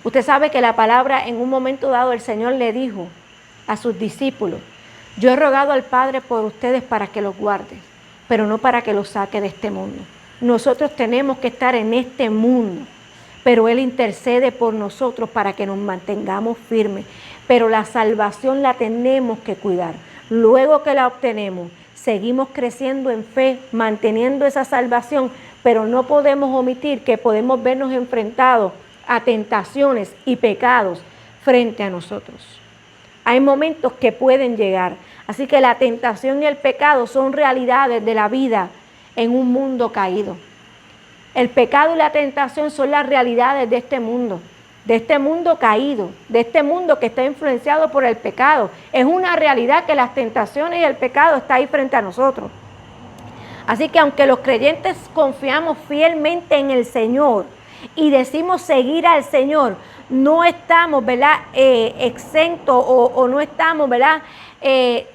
Speaker 1: Usted sabe que la palabra en un momento dado el Señor le dijo a sus discípulos: yo he rogado al Padre por ustedes para que los guarde, pero no para que los saque de este mundo. Nosotros tenemos que estar en este mundo, pero Él intercede por nosotros para que nos mantengamos firmes. Pero la salvación la tenemos que cuidar. Luego que la obtenemos, seguimos creciendo en fe, manteniendo esa salvación, pero no podemos omitir que podemos vernos enfrentados a tentaciones y pecados frente a nosotros. Hay momentos que pueden llegar. Así que la tentación y el pecado son realidades de la vida en un mundo caído. El pecado y la tentación son las realidades de este mundo caído, de este mundo que está influenciado por el pecado. Es una realidad que las tentaciones y el pecado está ahí frente a nosotros. Así que aunque los creyentes confiamos fielmente en el Señor y decimos seguir al Señor, no estamos, ¿verdad?, exentos o no estamos, ¿verdad?,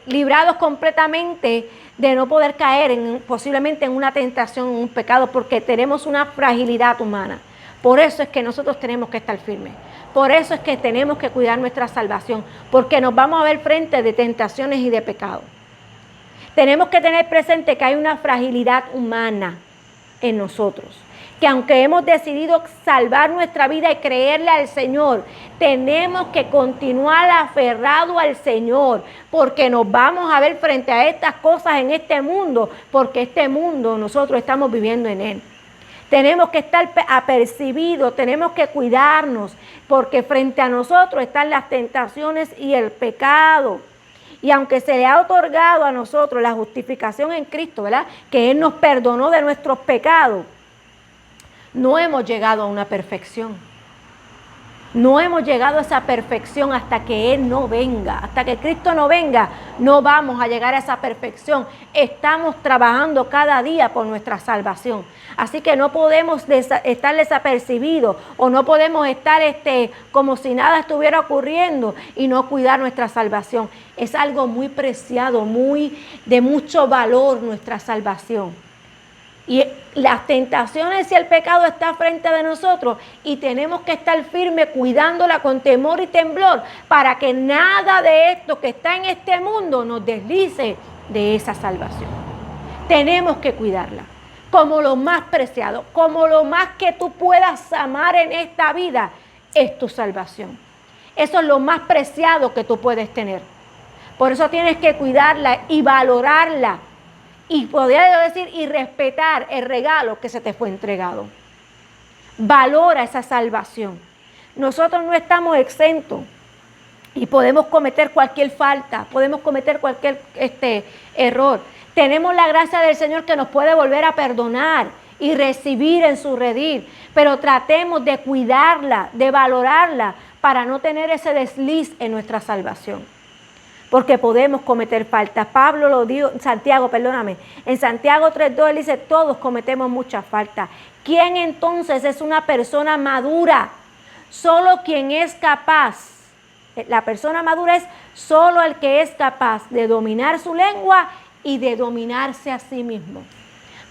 Speaker 1: librados completamente de no poder caer posiblemente en una tentación, en un pecado, porque tenemos una fragilidad humana. Por eso es que nosotros tenemos que estar firmes. Por eso es que tenemos que cuidar nuestra salvación, porque nos vamos a ver frente de tentaciones y de pecado. Tenemos que tener presente que hay una fragilidad humana en nosotros, que aunque hemos decidido salvar nuestra vida y creerle al Señor, tenemos que continuar aferrados al Señor, porque nos vamos a ver frente a estas cosas en este mundo, porque este mundo nosotros estamos viviendo en él. Tenemos que estar apercibidos, tenemos que cuidarnos, porque frente a nosotros están las tentaciones y el pecado. Y aunque se le ha otorgado a nosotros la justificación en Cristo, ¿verdad?, que Él nos perdonó de nuestros pecados, no hemos llegado a una perfección. No hemos llegado a esa perfección hasta que Él no venga. Hasta que Cristo no venga, no vamos a llegar a esa perfección. Estamos trabajando cada día por nuestra salvación. Así que no podemos estar desapercibidos o no podemos estar como si nada estuviera ocurriendo y no cuidar nuestra salvación. Es algo muy preciado, de mucho valor nuestra salvación. Y las tentaciones y el pecado está frente de nosotros y tenemos que estar firmes cuidándola con temor y temblor para que nada de esto que está en este mundo nos deslice de esa salvación. Tenemos que cuidarla como lo más preciado, como lo más que tú puedas amar en esta vida es tu salvación. Eso es lo más preciado que tú puedes tener. Por eso tienes que cuidarla y valorarla. Y podría decir, y respetar el regalo que se te fue entregado. Valora esa salvación. Nosotros no estamos exentos y podemos cometer cualquier falta, podemos cometer cualquier error. Tenemos la gracia del Señor que nos puede volver a perdonar y recibir en su redil, pero tratemos de cuidarla, de valorarla para no tener ese desliz en nuestra salvación. Porque podemos cometer faltas. Pablo lo dijo, en Santiago 3:2 él dice, todos cometemos muchas faltas. ¿Quién entonces es una persona madura? Solo quien es capaz. La persona madura es solo el que es capaz de dominar su lengua y de dominarse a sí mismo.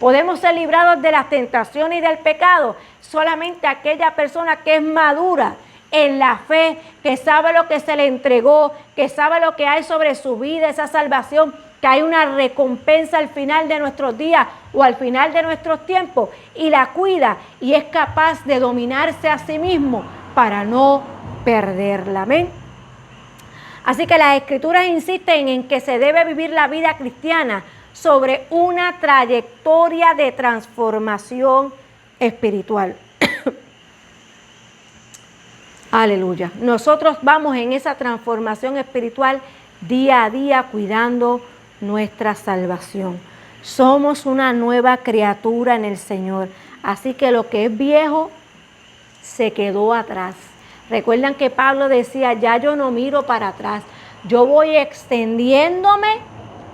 Speaker 1: Podemos ser librados de las tentaciones y del pecado solamente aquella persona que es madura en la fe, que sabe lo que se le entregó, que sabe lo que hay sobre su vida, esa salvación, que hay una recompensa al final de nuestros días o al final de nuestros tiempos, y la cuida y es capaz de dominarse a sí mismo para no perderla. Amén. Así que las Escrituras insisten en que se debe vivir la vida cristiana sobre una trayectoria de transformación espiritual. Aleluya. Nosotros vamos en esa transformación espiritual día a día cuidando nuestra salvación. Somos una nueva criatura en el Señor. Así que lo que es viejo se quedó atrás. Recuerdan que Pablo decía, ya yo no miro para atrás. Yo voy extendiéndome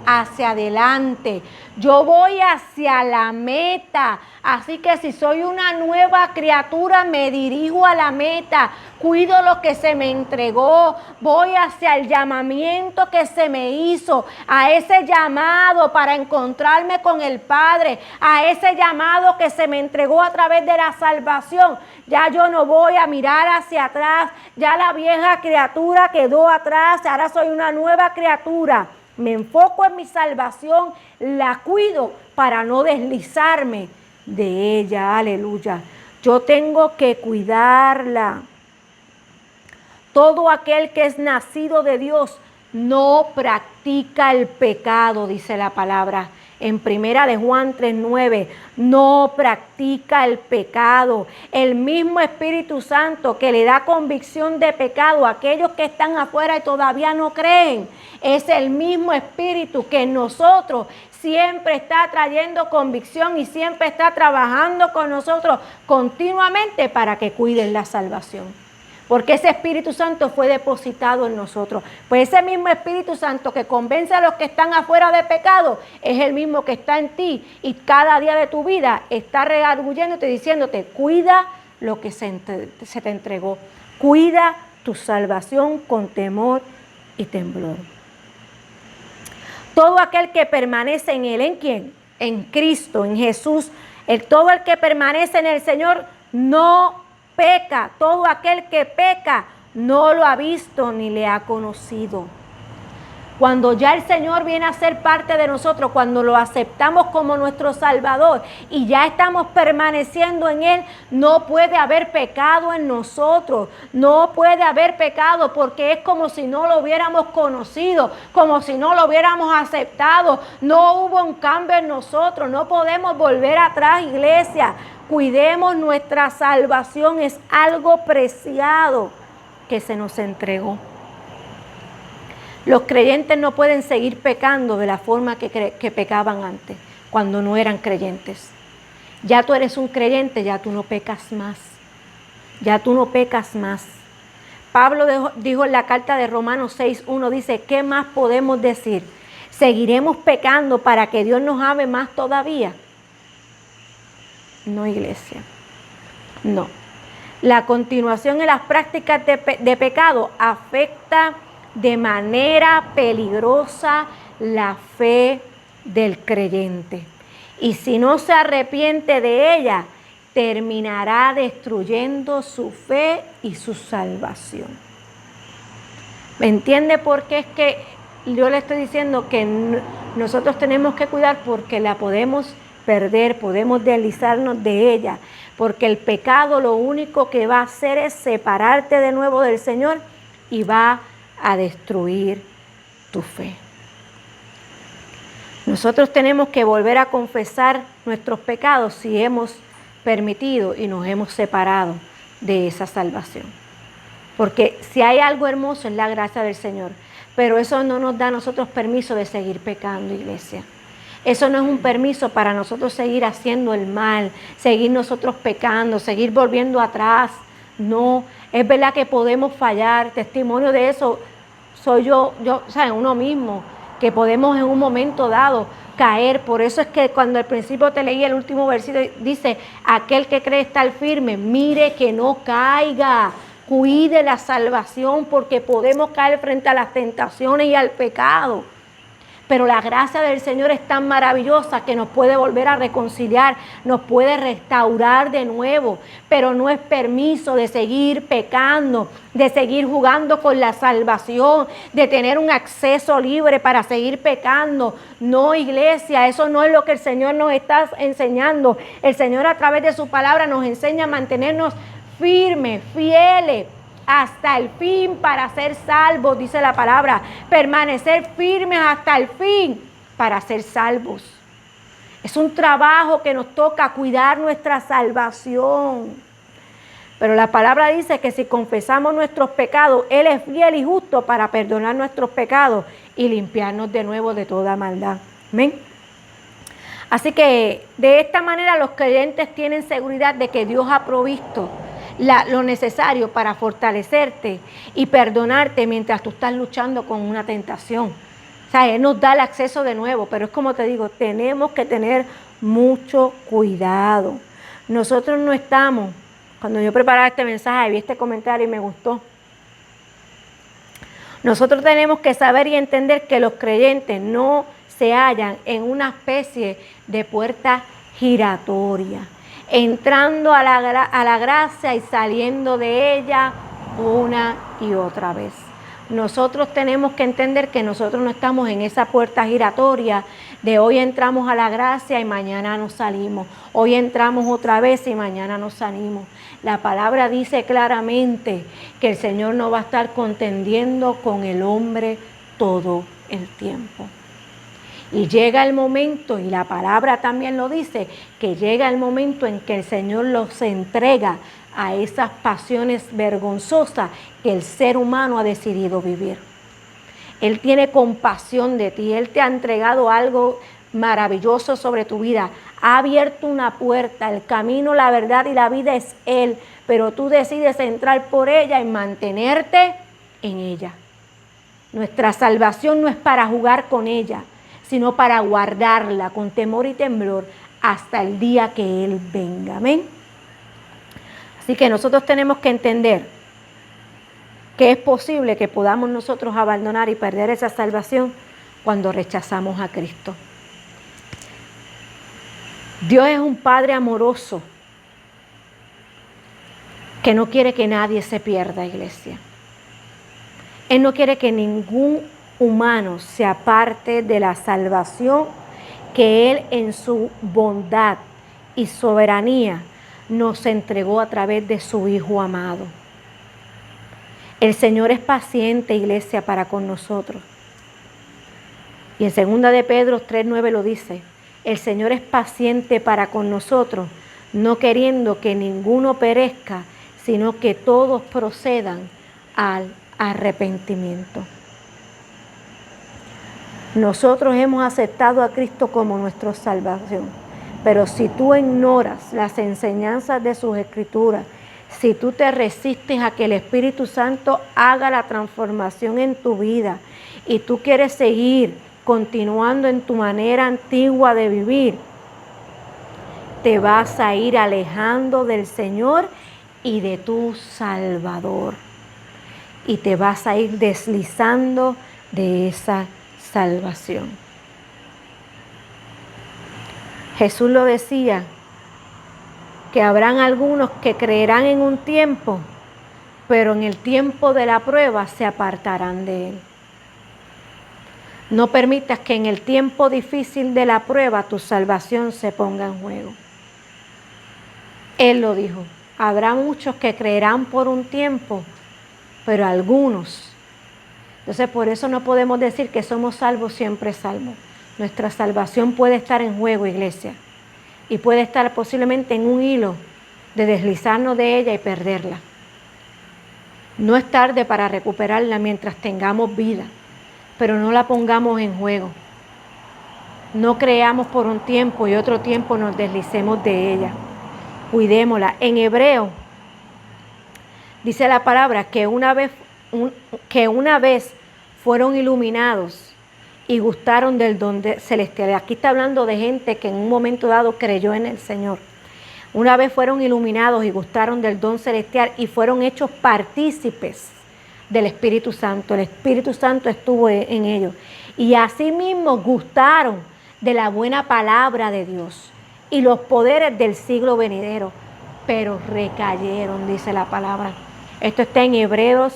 Speaker 1: hacia adelante. Yo voy hacia la meta. Así que si soy una nueva criatura, me dirijo a la meta. Cuido lo que se me entregó. Voy hacia el llamamiento que se me hizo. A ese llamado para encontrarme con el Padre. A ese llamado que se me entregó a través de la salvación. Ya yo no voy a mirar hacia atrás. Ya la vieja criatura quedó atrás. Ahora soy una nueva criatura. Me enfoco en mi salvación, la cuido para no deslizarme de ella. Aleluya. Yo tengo que cuidarla. Todo aquel que es nacido de Dios no practica el pecado, dice la palabra. En 1 Juan 3:9, no practica el pecado. El mismo Espíritu Santo que le da convicción de pecado a aquellos que están afuera y todavía no creen, es el mismo Espíritu que en nosotros siempre está trayendo convicción y siempre está trabajando con nosotros continuamente para que cuiden la salvación. Porque ese Espíritu Santo fue depositado en nosotros. Pues ese mismo Espíritu Santo que convence a los que están afuera de pecado, es el mismo que está en ti. Y cada día de tu vida está redarguyéndote, diciéndote, cuida lo que se te entregó. Cuida tu salvación con temor y temblor. Todo aquel que permanece en Él, ¿en quién? En Cristo, en Jesús. Todo el que permanece en el Señor no peca. Todo aquel que peca no lo ha visto ni le ha conocido. Cuando ya el Señor viene a ser parte de nosotros, cuando lo aceptamos como nuestro Salvador y ya estamos permaneciendo en Él, no puede haber pecado en nosotros. No puede haber pecado porque es como si no lo hubiéramos conocido, como si no lo hubiéramos aceptado. No hubo un cambio en nosotros. No podemos volver atrás, iglesia. Cuidemos nuestra salvación. Es algo preciado que se nos entregó. Los creyentes no pueden seguir pecando de la forma que pecaban antes, cuando no eran creyentes. Ya tú eres un creyente, ya tú no pecas más. Ya tú no pecas más. Pablo dijo en la carta de Romanos 6:1, dice, ¿qué más podemos decir? ¿Seguiremos pecando para que Dios nos ame más todavía? No, iglesia, no. La continuación en las prácticas de pecado afecta de manera peligrosa la fe del creyente. Y si no se arrepiente de ella, terminará destruyendo su fe y su salvación. ¿Me entiende por qué es que yo le estoy diciendo que nosotros tenemos que cuidar? Porque la podemos perder, podemos deslizarnos de ella, porque el pecado lo único que va a hacer es separarte de nuevo del Señor y va a destruir tu fe. Nosotros tenemos que volver a confesar nuestros pecados si hemos permitido y nos hemos separado de esa salvación. Porque si hay algo hermoso es la gracia del Señor, pero eso no nos da a nosotros permiso de seguir pecando, iglesia. Eso no es un permiso para nosotros seguir haciendo el mal, seguir nosotros pecando, seguir volviendo atrás. No, es verdad que podemos fallar, testimonio de eso soy yo, o sea, uno mismo, que podemos en un momento dado caer. Por eso es que cuando al principio te leí el último versículo, dice, aquel que cree estar firme, mire que no caiga, cuide la salvación, porque podemos caer frente a las tentaciones y al pecado. Pero la gracia del Señor es tan maravillosa que nos puede volver a reconciliar, nos puede restaurar de nuevo, pero no es permiso de seguir pecando, de seguir jugando con la salvación, de tener un acceso libre para seguir pecando. No, iglesia, eso no es lo que el Señor nos está enseñando. El Señor a través de su palabra nos enseña a mantenernos firmes, fieles, hasta el fin para ser salvos, dice la palabra. Permanecer firmes hasta el fin para ser salvos. Es un trabajo que nos toca cuidar nuestra salvación. Pero la palabra dice que si confesamos nuestros pecados, Él es fiel y justo para perdonar nuestros pecados y limpiarnos de nuevo de toda maldad. Amén. Así que de esta manera los creyentes tienen seguridad de que Dios ha provisto lo necesario para fortalecerte y perdonarte mientras tú estás luchando con una tentación. O sea, Él nos da el acceso de nuevo, pero es como te digo, tenemos que tener mucho cuidado. Nosotros no estamos, cuando yo preparaba este mensaje, vi este comentario y me gustó. Nosotros tenemos que saber y entender que los creyentes no se hallan en una especie de puerta giratoria, entrando a la gracia y saliendo de ella una y otra vez. Nosotros tenemos que entender que nosotros no estamos en esa puerta giratoria de hoy entramos a la gracia y mañana nos salimos. Hoy entramos otra vez y mañana nos salimos. La palabra dice claramente que el Señor no va a estar contendiendo con el hombre todo el tiempo. Y llega el momento, y la palabra también lo dice, que llega el momento en que el Señor los entrega a esas pasiones vergonzosas que el ser humano ha decidido vivir. Él tiene compasión de ti, Él te ha entregado algo maravilloso sobre tu vida, ha abierto una puerta, el camino, la verdad y la vida es Él, pero tú decides entrar por ella y mantenerte en ella. Nuestra salvación no es para jugar con ella, sino para guardarla con temor y temblor hasta el día que Él venga. Amén. Así que nosotros tenemos que entender que es posible que podamos nosotros abandonar y perder esa salvación cuando rechazamos a Cristo. Dios es un Padre amoroso que no quiere que nadie se pierda, iglesia. Él no quiere que ningún humano se aparte de la salvación que Él en su bondad y soberanía nos entregó a través de su Hijo amado. El Señor es paciente, iglesia, para con nosotros. Y en 2 de Pedro 3:9 lo dice, el Señor es paciente para con nosotros, no queriendo que ninguno perezca, sino que todos procedan al arrepentimiento. Nosotros hemos aceptado a Cristo como nuestra salvación, pero si tú ignoras las enseñanzas de sus Escrituras, Si tú te resistes a que el Espíritu Santo haga la transformación en tu vida y tú quieres seguir continuando en tu manera antigua de vivir, te vas a ir alejando del Señor y de tu Salvador. Y te vas a ir deslizando de esa salvación. Jesús lo decía, que habrán algunos que creerán en un tiempo, pero en el tiempo de la prueba se apartarán de Él. No permitas que en el tiempo difícil de la prueba tu salvación se ponga en juego. Él lo dijo, habrá muchos que creerán por un tiempo, pero algunos. Entonces por eso no podemos decir que somos salvos siempre salvos. Nuestra salvación puede estar en juego, iglesia, y puede estar posiblemente en un hilo de deslizarnos de ella y perderla. No es tarde para recuperarla mientras tengamos vida, pero no la pongamos en juego. No creamos por un tiempo y otro tiempo nos deslicemos de ella. Cuidémosla. En hebreo dice la palabra que una vez fueron iluminados y gustaron del don celestial. Aquí está hablando de gente que en un momento dado creyó en el Señor. Una vez fueron iluminados y gustaron del don celestial y fueron hechos partícipes del Espíritu Santo. El Espíritu Santo estuvo en ellos. Y asimismo gustaron de la buena palabra de Dios y los poderes del siglo venidero, pero recayeron, dice la palabra. Esto está en Hebreos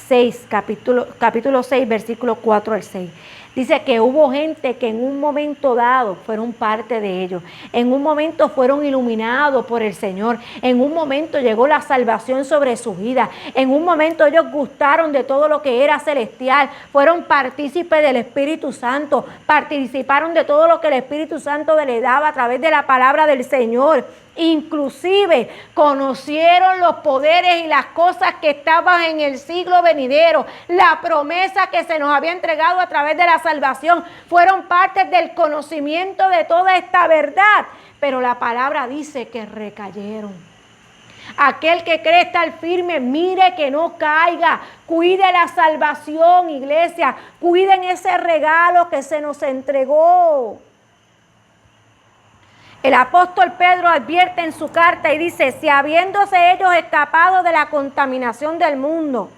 Speaker 1: 6, capítulo 6, versículo 4 al 6. Dice que hubo gente que en un momento dado fueron parte de ellos. En un momento fueron iluminados por el Señor. En un momento llegó la salvación sobre su vida. En un momento ellos gustaron de todo lo que era celestial. Fueron partícipes del Espíritu Santo. Participaron de todo lo que el Espíritu Santo le daba a través de la palabra del Señor. Inclusive conocieron los poderes y las cosas que estaban en el siglo venidero, la promesa que se nos había entregado a través de la salvación, fueron parte del conocimiento de toda esta verdad, pero la palabra dice que recayeron. Aquel que cree estar firme, mire que no caiga, cuide la salvación, iglesia, cuiden ese regalo que se nos entregó. El apóstol Pedro advierte en su carta y dice, si habiéndose ellos escapado de la contaminación del mundo,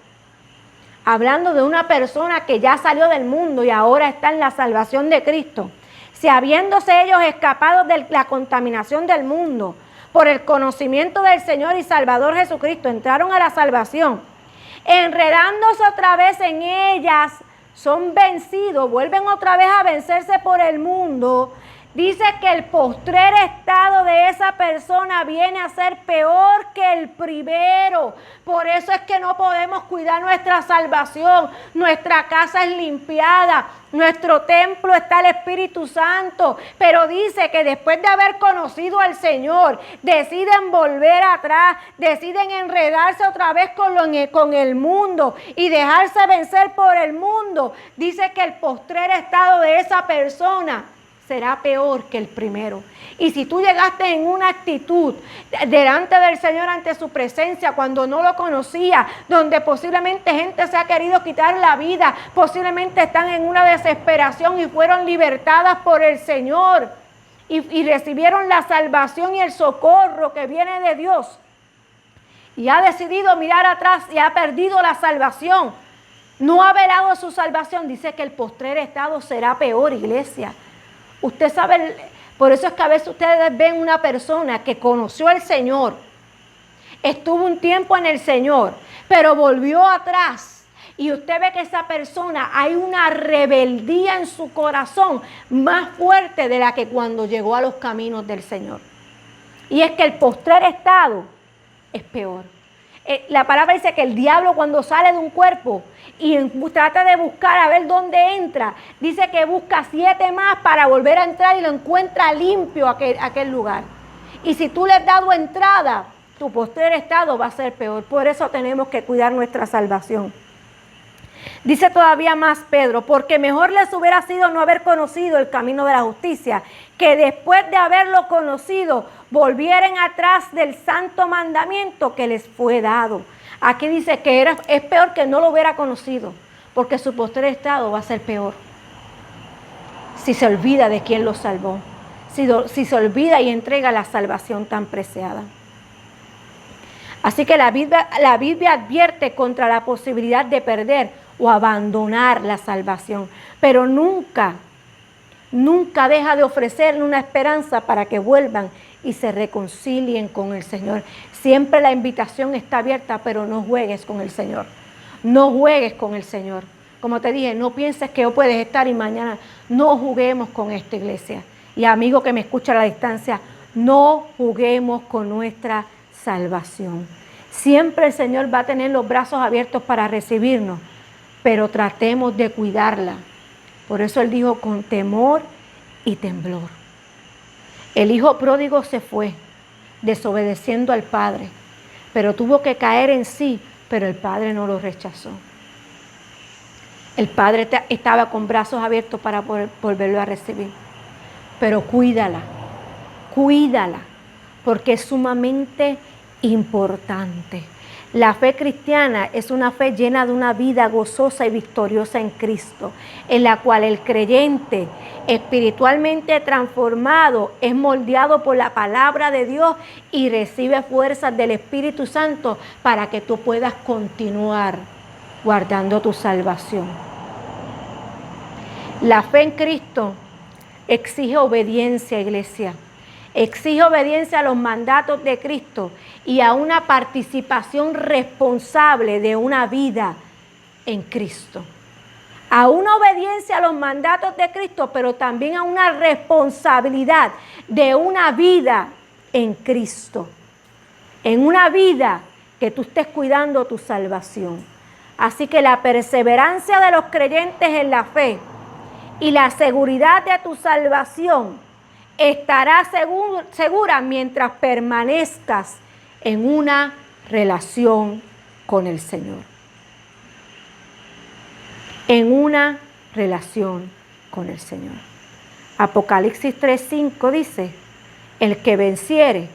Speaker 1: hablando de una persona que ya salió del mundo y ahora está en la salvación de Cristo, si habiéndose ellos escapado de la contaminación del mundo, por el conocimiento del Señor y Salvador Jesucristo, entraron a la salvación, enredándose otra vez en ellas, son vencidos, vuelven otra vez a vencerse por el mundo. Dice que el postrer estado de esa persona viene a ser peor que el primero. Por eso es que no podemos cuidar nuestra salvación. Nuestra casa es limpiada. Nuestro templo está el Espíritu Santo. Pero dice que después de haber conocido al Señor, deciden volver atrás. Deciden enredarse otra vez con el mundo y dejarse vencer por el mundo. Dice que el postrer estado de esa persona será peor que el primero. Y si tú llegaste en una actitud delante del Señor, ante su presencia, cuando no lo conocía, donde posiblemente gente se ha querido quitar la vida, posiblemente están en una desesperación y fueron libertadas por el Señor y recibieron la salvación y el socorro que viene de Dios, y ha decidido mirar atrás y ha perdido la salvación, no ha velado su salvación, dice que el postrer estado será peor, iglesia. Usted sabe, por eso es que a veces ustedes ven una persona que conoció al Señor, estuvo un tiempo en el Señor, pero volvió atrás. Y usted ve que esa persona, hay una rebeldía en su corazón más fuerte de la que cuando llegó a los caminos del Señor. Y es que el postrer estado es peor. La palabra dice que el diablo cuando sale de un cuerpo y trata de buscar a ver dónde entra, dice que busca 7 más para volver a entrar y lo encuentra limpio aquel lugar. Y si tú le has dado entrada, tu postrer estado va a ser peor. Por eso tenemos que cuidar nuestra salvación. Dice todavía más Pedro, porque mejor les hubiera sido no haber conocido el camino de la justicia que después de haberlo conocido, volvieran atrás del santo mandamiento que les fue dado. Aquí dice que es peor que no lo hubiera conocido, porque su posterior estado va a ser peor. Si se olvida de quién lo salvó, si se olvida y entrega la salvación tan preciada. Así que la Biblia advierte contra la posibilidad de perder o abandonar la salvación, pero nunca deja de ofrecerle una esperanza para que vuelvan y se reconcilien con el Señor. Siempre la invitación está abierta, pero no juegues con el Señor. No juegues con el Señor. Como te dije, no pienses que hoy puedes estar y mañana. No juguemos con esta iglesia. Y amigo que me escucha a la distancia, no juguemos con nuestra salvación. Siempre el Señor va a tener los brazos abiertos para recibirnos, pero tratemos de cuidarla. Por eso Él dijo con temor y temblor. El hijo pródigo se fue, desobedeciendo al Padre, pero tuvo que caer en sí, pero el Padre no lo rechazó. El Padre estaba con brazos abiertos para poder volverlo a recibir. Pero cuídala, porque es sumamente importante. La fe cristiana es una fe llena de una vida gozosa y victoriosa en Cristo, en la cual el creyente espiritualmente transformado es moldeado por la palabra de Dios y recibe fuerzas del Espíritu Santo para que tú puedas continuar guardando tu salvación. La fe en Cristo exige obediencia, iglesia. Exige obediencia a los mandatos de Cristo y a una participación responsable de una vida en Cristo. A una obediencia a los mandatos de Cristo, pero también a una responsabilidad de una vida en Cristo. En una vida que tú estés cuidando tu salvación. Así que la perseverancia de los creyentes en la fe y la seguridad de tu salvación estará segura mientras permanezcas en una relación con el Señor. En una relación con el Señor. Apocalipsis 3:5 dice: el que venciere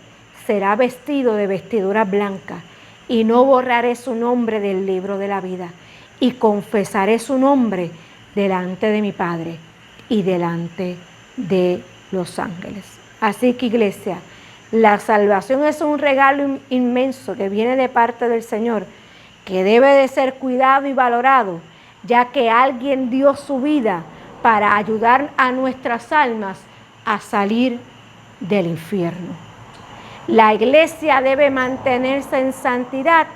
Speaker 1: será vestido de vestiduras blancas, y no borraré su nombre del libro de la vida, y confesaré su nombre delante de mi Padre y delante de los ángeles. Así que, iglesia, la salvación es un regalo inmenso que viene de parte del Señor, que debe de ser cuidado y valorado, ya que alguien dio su vida para ayudar a nuestras almas a salir del infierno. La iglesia debe mantenerse en santidad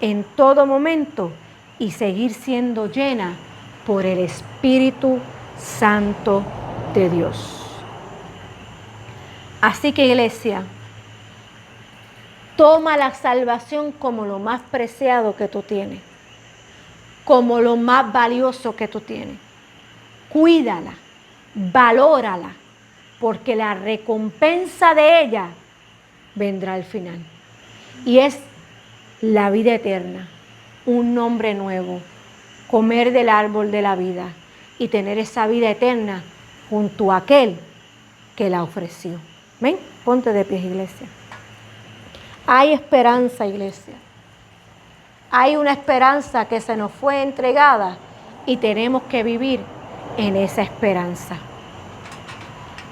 Speaker 1: en todo momento y seguir siendo llena por el Espíritu Santo de Dios. Así que, iglesia, toma la salvación como lo más preciado que tú tienes, como lo más valioso que tú tienes. Cuídala, valórala, porque la recompensa de ella vendrá al final. Y es la vida eterna, un nombre nuevo, comer del árbol de la vida y tener esa vida eterna junto a aquel que la ofreció. Ven, ponte de pies, iglesia. Hay esperanza, iglesia. Hay una esperanza que se nos fue entregada y tenemos que vivir en esa esperanza.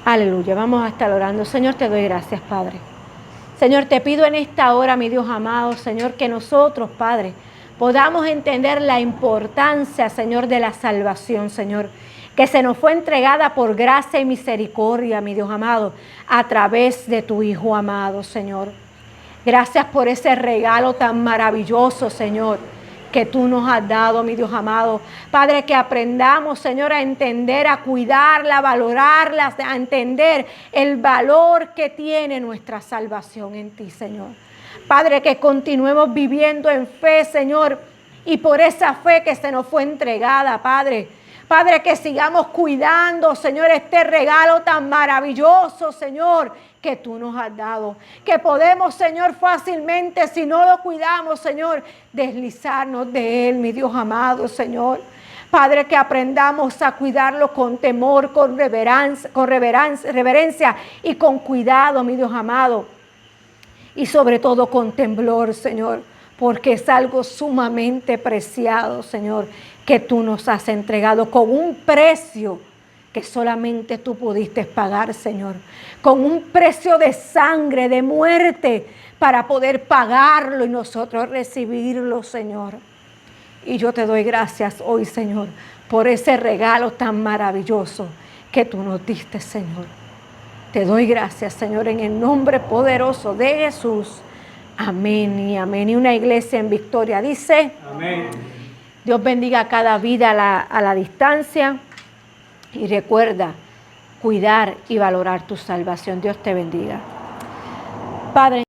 Speaker 1: Aleluya, vamos a estar orando. Señor, te doy gracias, Padre. Señor, te pido en esta hora, mi Dios amado, Señor, que nosotros, Padre, podamos entender la importancia, Señor, de la salvación, Señor, que se nos fue entregada por gracia y misericordia, mi Dios amado, a través de tu Hijo amado, Señor. Gracias por ese regalo tan maravilloso, Señor, que tú nos has dado, mi Dios amado. Padre, que aprendamos, Señor, a entender, a cuidarla, a valorarla, a entender el valor que tiene nuestra salvación en ti, Señor. Padre, que continuemos viviendo en fe, Señor, y por esa fe que se nos fue entregada, Padre. Padre, que sigamos cuidando, Señor, este regalo tan maravilloso, Señor, que tú nos has dado. Que podemos, Señor, fácilmente, si no lo cuidamos, Señor, deslizarnos de él, mi Dios amado, Señor. Padre, que aprendamos a cuidarlo con temor, con reverencia y con cuidado, mi Dios amado. Y sobre todo con temblor, Señor, porque es algo sumamente preciado, Señor, que tú nos has entregado con un precio que solamente tú pudiste pagar, Señor, con un precio de sangre, de muerte, para poder pagarlo y nosotros recibirlo, Señor. Y yo te doy gracias hoy, Señor, por ese regalo tan maravilloso que tú nos diste, Señor. Te doy gracias, Señor, en el nombre poderoso de Jesús. Amén y amén. Y una iglesia en victoria dice: amén. Dios bendiga a cada vida a la distancia. Y recuerda cuidar y valorar tu salvación. Dios te bendiga. Padre.